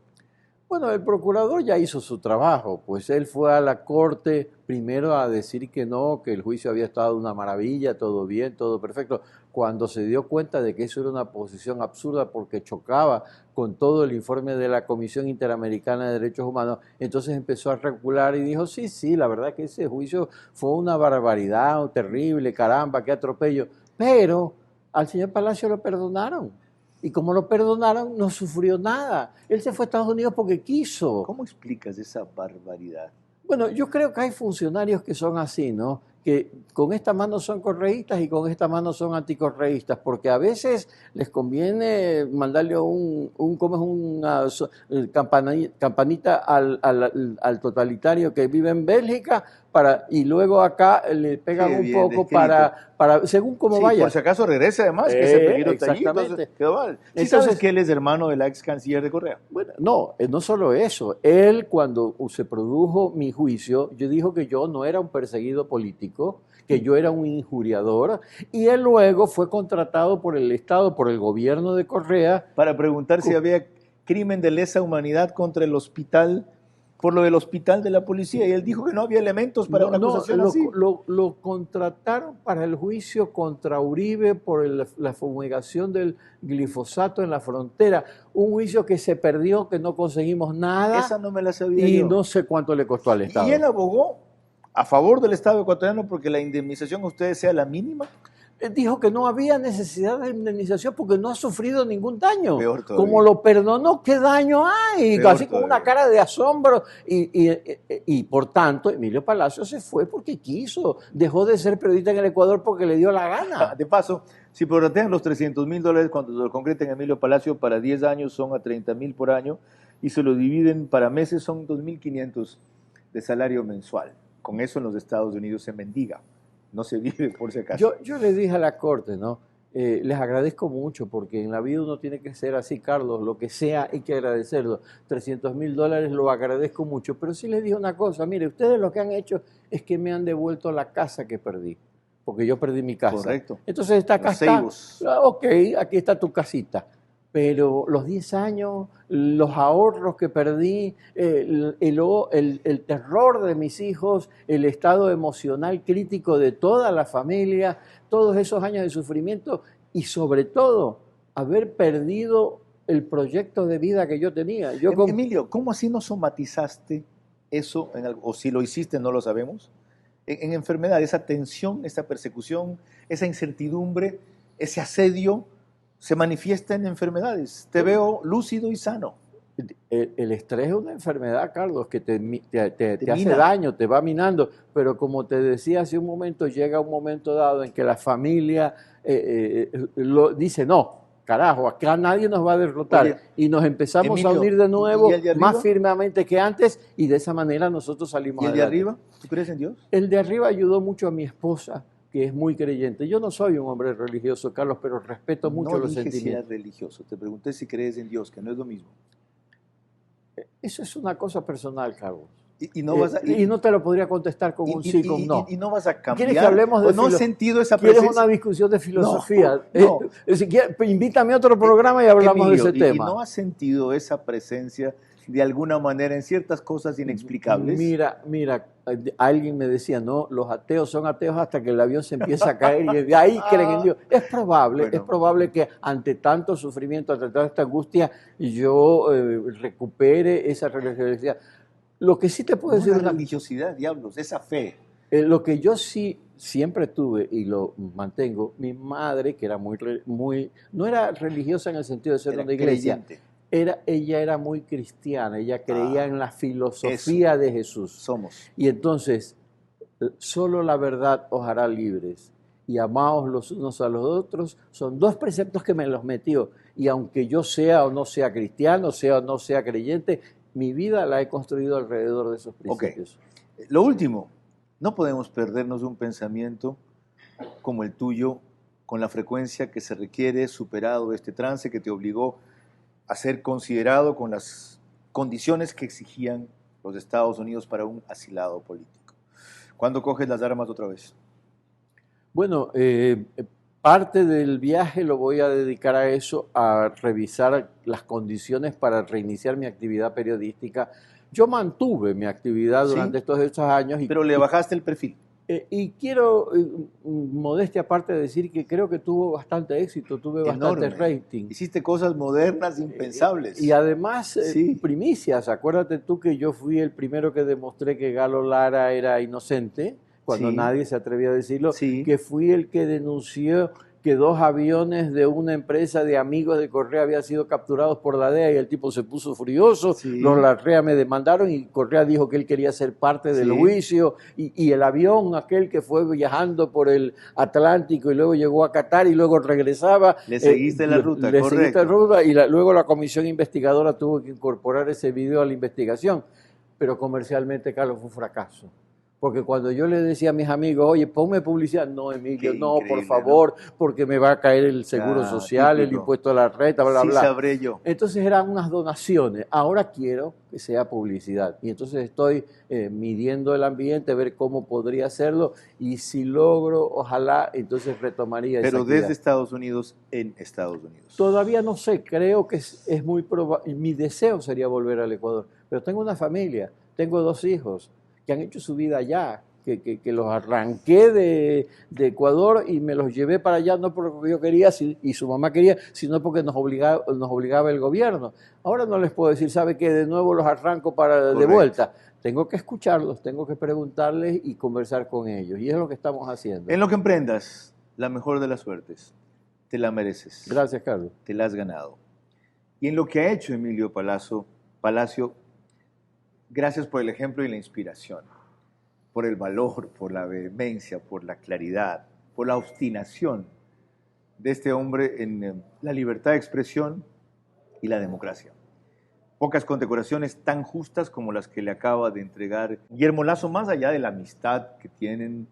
Bueno, el procurador ya hizo su trabajo, pues él fue a la corte primero a decir que no, que el juicio había estado una maravilla, todo bien, todo perfecto, cuando se dio cuenta de que eso era una posición absurda porque chocaba con todo el informe de la Comisión Interamericana de Derechos Humanos, entonces empezó a recular y dijo, sí, la verdad que ese juicio fue una barbaridad, terrible, caramba, qué atropello, pero al señor Palacio lo perdonaron. Y como lo perdonaron, no sufrió nada. Él se fue a Estados Unidos porque quiso. ¿Cómo explicas esa barbaridad? Bueno, yo creo que hay funcionarios que son así, ¿no? Que con esta mano son correístas y con esta mano son anticorreístas, porque a veces les conviene mandarle una campanita al totalitario que vive en Bélgica y luego acá le pegan un poco para según cómo vaya. Por si acaso regrese además, que ese peligro está allí, entonces quedó mal. ¿Sí sabes que él es hermano de la ex canciller de Correa? Bueno, no solo eso. Él, cuando se produjo mi juicio, yo dijo que yo no era un perseguido político, que yo era un injuriador, y él luego fue contratado por el Estado, por el gobierno de Correa. Para preguntar si había crimen de lesa humanidad contra el hospital, por lo del hospital de la policía, y él dijo que no había elementos para una acusación así. Lo contrataron para el juicio contra Uribe por la fumigación del glifosato en la frontera, un juicio que se perdió, que no conseguimos nada. Esa no me la sabía y yo. No sé cuánto le costó al Estado. ¿Y él abogó a favor del Estado ecuatoriano porque la indemnización a ustedes sea la mínima? Él dijo que no había necesidad de indemnización porque no ha sufrido ningún daño. Peor todavía. Como lo perdonó, ¿qué daño hay? Peor Así con todavía. una cara de asombro. Y por tanto, Emilio Palacio se fue porque quiso. Dejó de ser periodista en el Ecuador porque le dio la gana. De paso, si prorratean los $300.000 cuando lo concreten Emilio Palacio para 10 años son a $30.000 por año y se lo dividen para meses son 2.500 de salario mensual. Con eso en los Estados Unidos se mendiga. No se vive por si acaso. Yo le dije a la corte, ¿no? Les agradezco mucho porque en la vida uno tiene que ser así, Carlos, lo que sea hay que agradecerlo. $300.000 lo agradezco mucho, pero sí les dije una cosa, mire, ustedes lo que han hecho es que me han devuelto la casa que perdí, porque yo perdí mi casa. Correcto. Entonces esta Los casa, Ceibos. ok, aquí está tu casita. Pero los 10 años, los ahorros que perdí, el terror de mis hijos, el estado emocional crítico de toda la familia, todos esos años de sufrimiento y sobre todo haber perdido el proyecto de vida que yo tenía. Emilio, ¿cómo así no somatizaste eso, o si lo hiciste no lo sabemos, en enfermedad, esa tensión, esa persecución, esa incertidumbre, ese asedio? Se manifiesta en enfermedades. Te veo lúcido y sano. El estrés es una enfermedad, Carlos, que te hace daño, te va minando. Pero como te decía hace un momento, llega un momento dado en que la familia dice, no, carajo, acá nadie nos va a derrotar. Oye, y nos empezamos Emilio, a unir de nuevo, ¿y el de arriba? más firmemente que antes, y de esa manera nosotros salimos ¿Y el de adelante. arriba? ¿Tú crees en Dios? El de arriba ayudó mucho a mi esposa, que es muy creyente. Yo no soy un hombre religioso, Carlos, pero respeto mucho los dije si sentimientos. eras religioso, te pregunté si crees en Dios, que no es lo mismo. Eso es una cosa personal, Carlos. Y no vas a, y no te lo podría contestar con un sí, con no. Y no vas a cambiar. ¿Quieres que hablemos de no has sentido esa ¿Quieres presencia? una discusión de filosofía? No. Invítame a otro programa y hablamos Emilio, de ese tema. ¿Y no has sentido esa presencia de alguna manera en ciertas cosas inexplicables? Mira, alguien me decía, no, los ateos son ateos hasta que el avión se empieza a caer y de ahí creen en Dios. Es probable que ante tanto sufrimiento, ante tanta angustia, yo recupere esa religiosidad. Lo que sí te puedo decir... La religiosidad, diablos, esa fe. Lo que yo sí siempre tuve y lo mantengo, mi madre, que era no era religiosa en el sentido de ser Era una iglesia, creyente. ella era muy cristiana, ella creía en la filosofía de Jesús. Somos. Y entonces, solo la verdad os hará libres y amaos los unos a los otros, son dos preceptos que me los metió. Y aunque yo sea o no sea cristiano, sea o no sea creyente, mi vida la he construido alrededor de esos principios. Okay. Lo último, no podemos perdernos un pensamiento como el tuyo, con la frecuencia que se requiere, superado este trance que te obligó a ser considerado con las condiciones que exigían los Estados Unidos para un asilado político. ¿Cuándo coges las armas otra vez? Bueno, parte del viaje lo voy a dedicar a eso, a revisar las condiciones para reiniciar mi actividad periodística. Yo mantuve mi actividad durante estos años. Pero le bajaste el perfil. Y quiero, modestia aparte, decir que creo que tuvo bastante éxito, tuve bastante rating. Hiciste cosas modernas, impensables. Y además, primicias. Acuérdate tú que yo fui el primero que demostré que Galo Lara era inocente, cuando nadie se atrevía a decirlo, que fui el que denunció que 2 aviones de una empresa de amigos de Correa habían sido capturados por la DEA y el tipo se puso furioso, los Larrea me demandaron y Correa dijo que él quería ser parte del juicio y el avión aquel que fue viajando por el Atlántico y luego llegó a Qatar y luego regresaba. Le seguiste la ruta, le seguiste la ruta y luego la comisión investigadora tuvo que incorporar ese video a la investigación, pero comercialmente, Carlos, fue un fracaso. Porque cuando yo le decía a mis amigos, oye, ponme publicidad, no, Emilio, no, por favor, ¿no? Porque me va a caer el seguro social, el impuesto a la renta, bla, bla. Sabré yo. Entonces eran unas donaciones. Ahora quiero que sea publicidad. Y entonces estoy midiendo el ambiente, ver cómo podría hacerlo. Y si logro, ojalá, entonces retomaría esa actividad. Pero desde Estados Unidos, en Estados Unidos. Todavía no sé, creo que es muy probable. Mi deseo sería volver al Ecuador. Pero tengo una familia, tengo 2 hijos que han hecho su vida allá, que los arranqué de Ecuador y me los llevé para allá, no porque yo quería y su mamá quería, sino porque nos obligaba el gobierno. Ahora no les puedo decir, ¿sabe qué? De nuevo los arranco de vuelta. Tengo que escucharlos, tengo que preguntarles y conversar con ellos. Y es lo que estamos haciendo. En lo que emprendas, la mejor de las suertes. Te la mereces. Gracias, Carlos. Te la has ganado. Y en lo que ha hecho Emilio Palacio, gracias por el ejemplo y la inspiración, por el valor, por la vehemencia, por la claridad, por la obstinación de este hombre en la libertad de expresión y la democracia. Pocas condecoraciones tan justas como las que le acaba de entregar Guillermo Lasso, más allá de la amistad que tienen,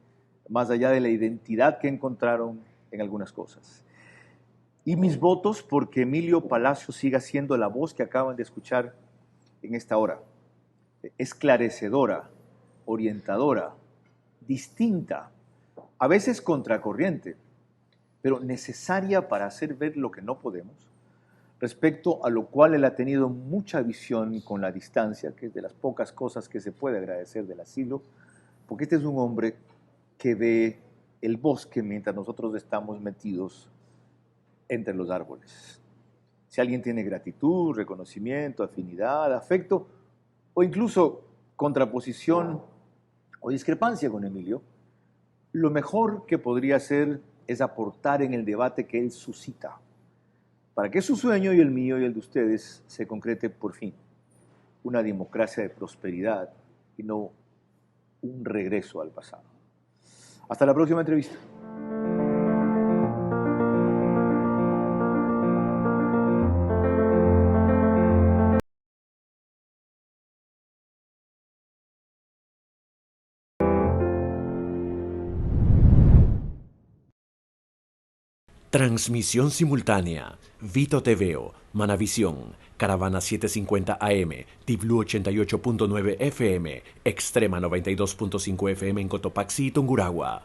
más allá de la identidad que encontraron en algunas cosas. Y mis votos porque Emilio Palacio siga siendo la voz que acaban de escuchar en esta hora. Esclarecedora, orientadora, distinta, a veces contracorriente, pero necesaria para hacer ver lo que no podemos, respecto a lo cual él ha tenido mucha visión con la distancia, que es de las pocas cosas que se puede agradecer del asilo, porque este es un hombre que ve el bosque mientras nosotros estamos metidos entre los árboles. Si alguien tiene gratitud, reconocimiento, afinidad, afecto, o incluso contraposición o discrepancia con Emilio, lo mejor que podría hacer es aportar en el debate que él suscita, para que su sueño y el mío y el de ustedes se concrete por fin. Una democracia de prosperidad y no un regreso al pasado. Hasta la próxima entrevista. Transmisión simultánea, Vito TVO, Manavisión, Caravana 750 AM, Tiblu 88.9 FM, Extrema 92.5 FM en Cotopaxi y Tungurahua.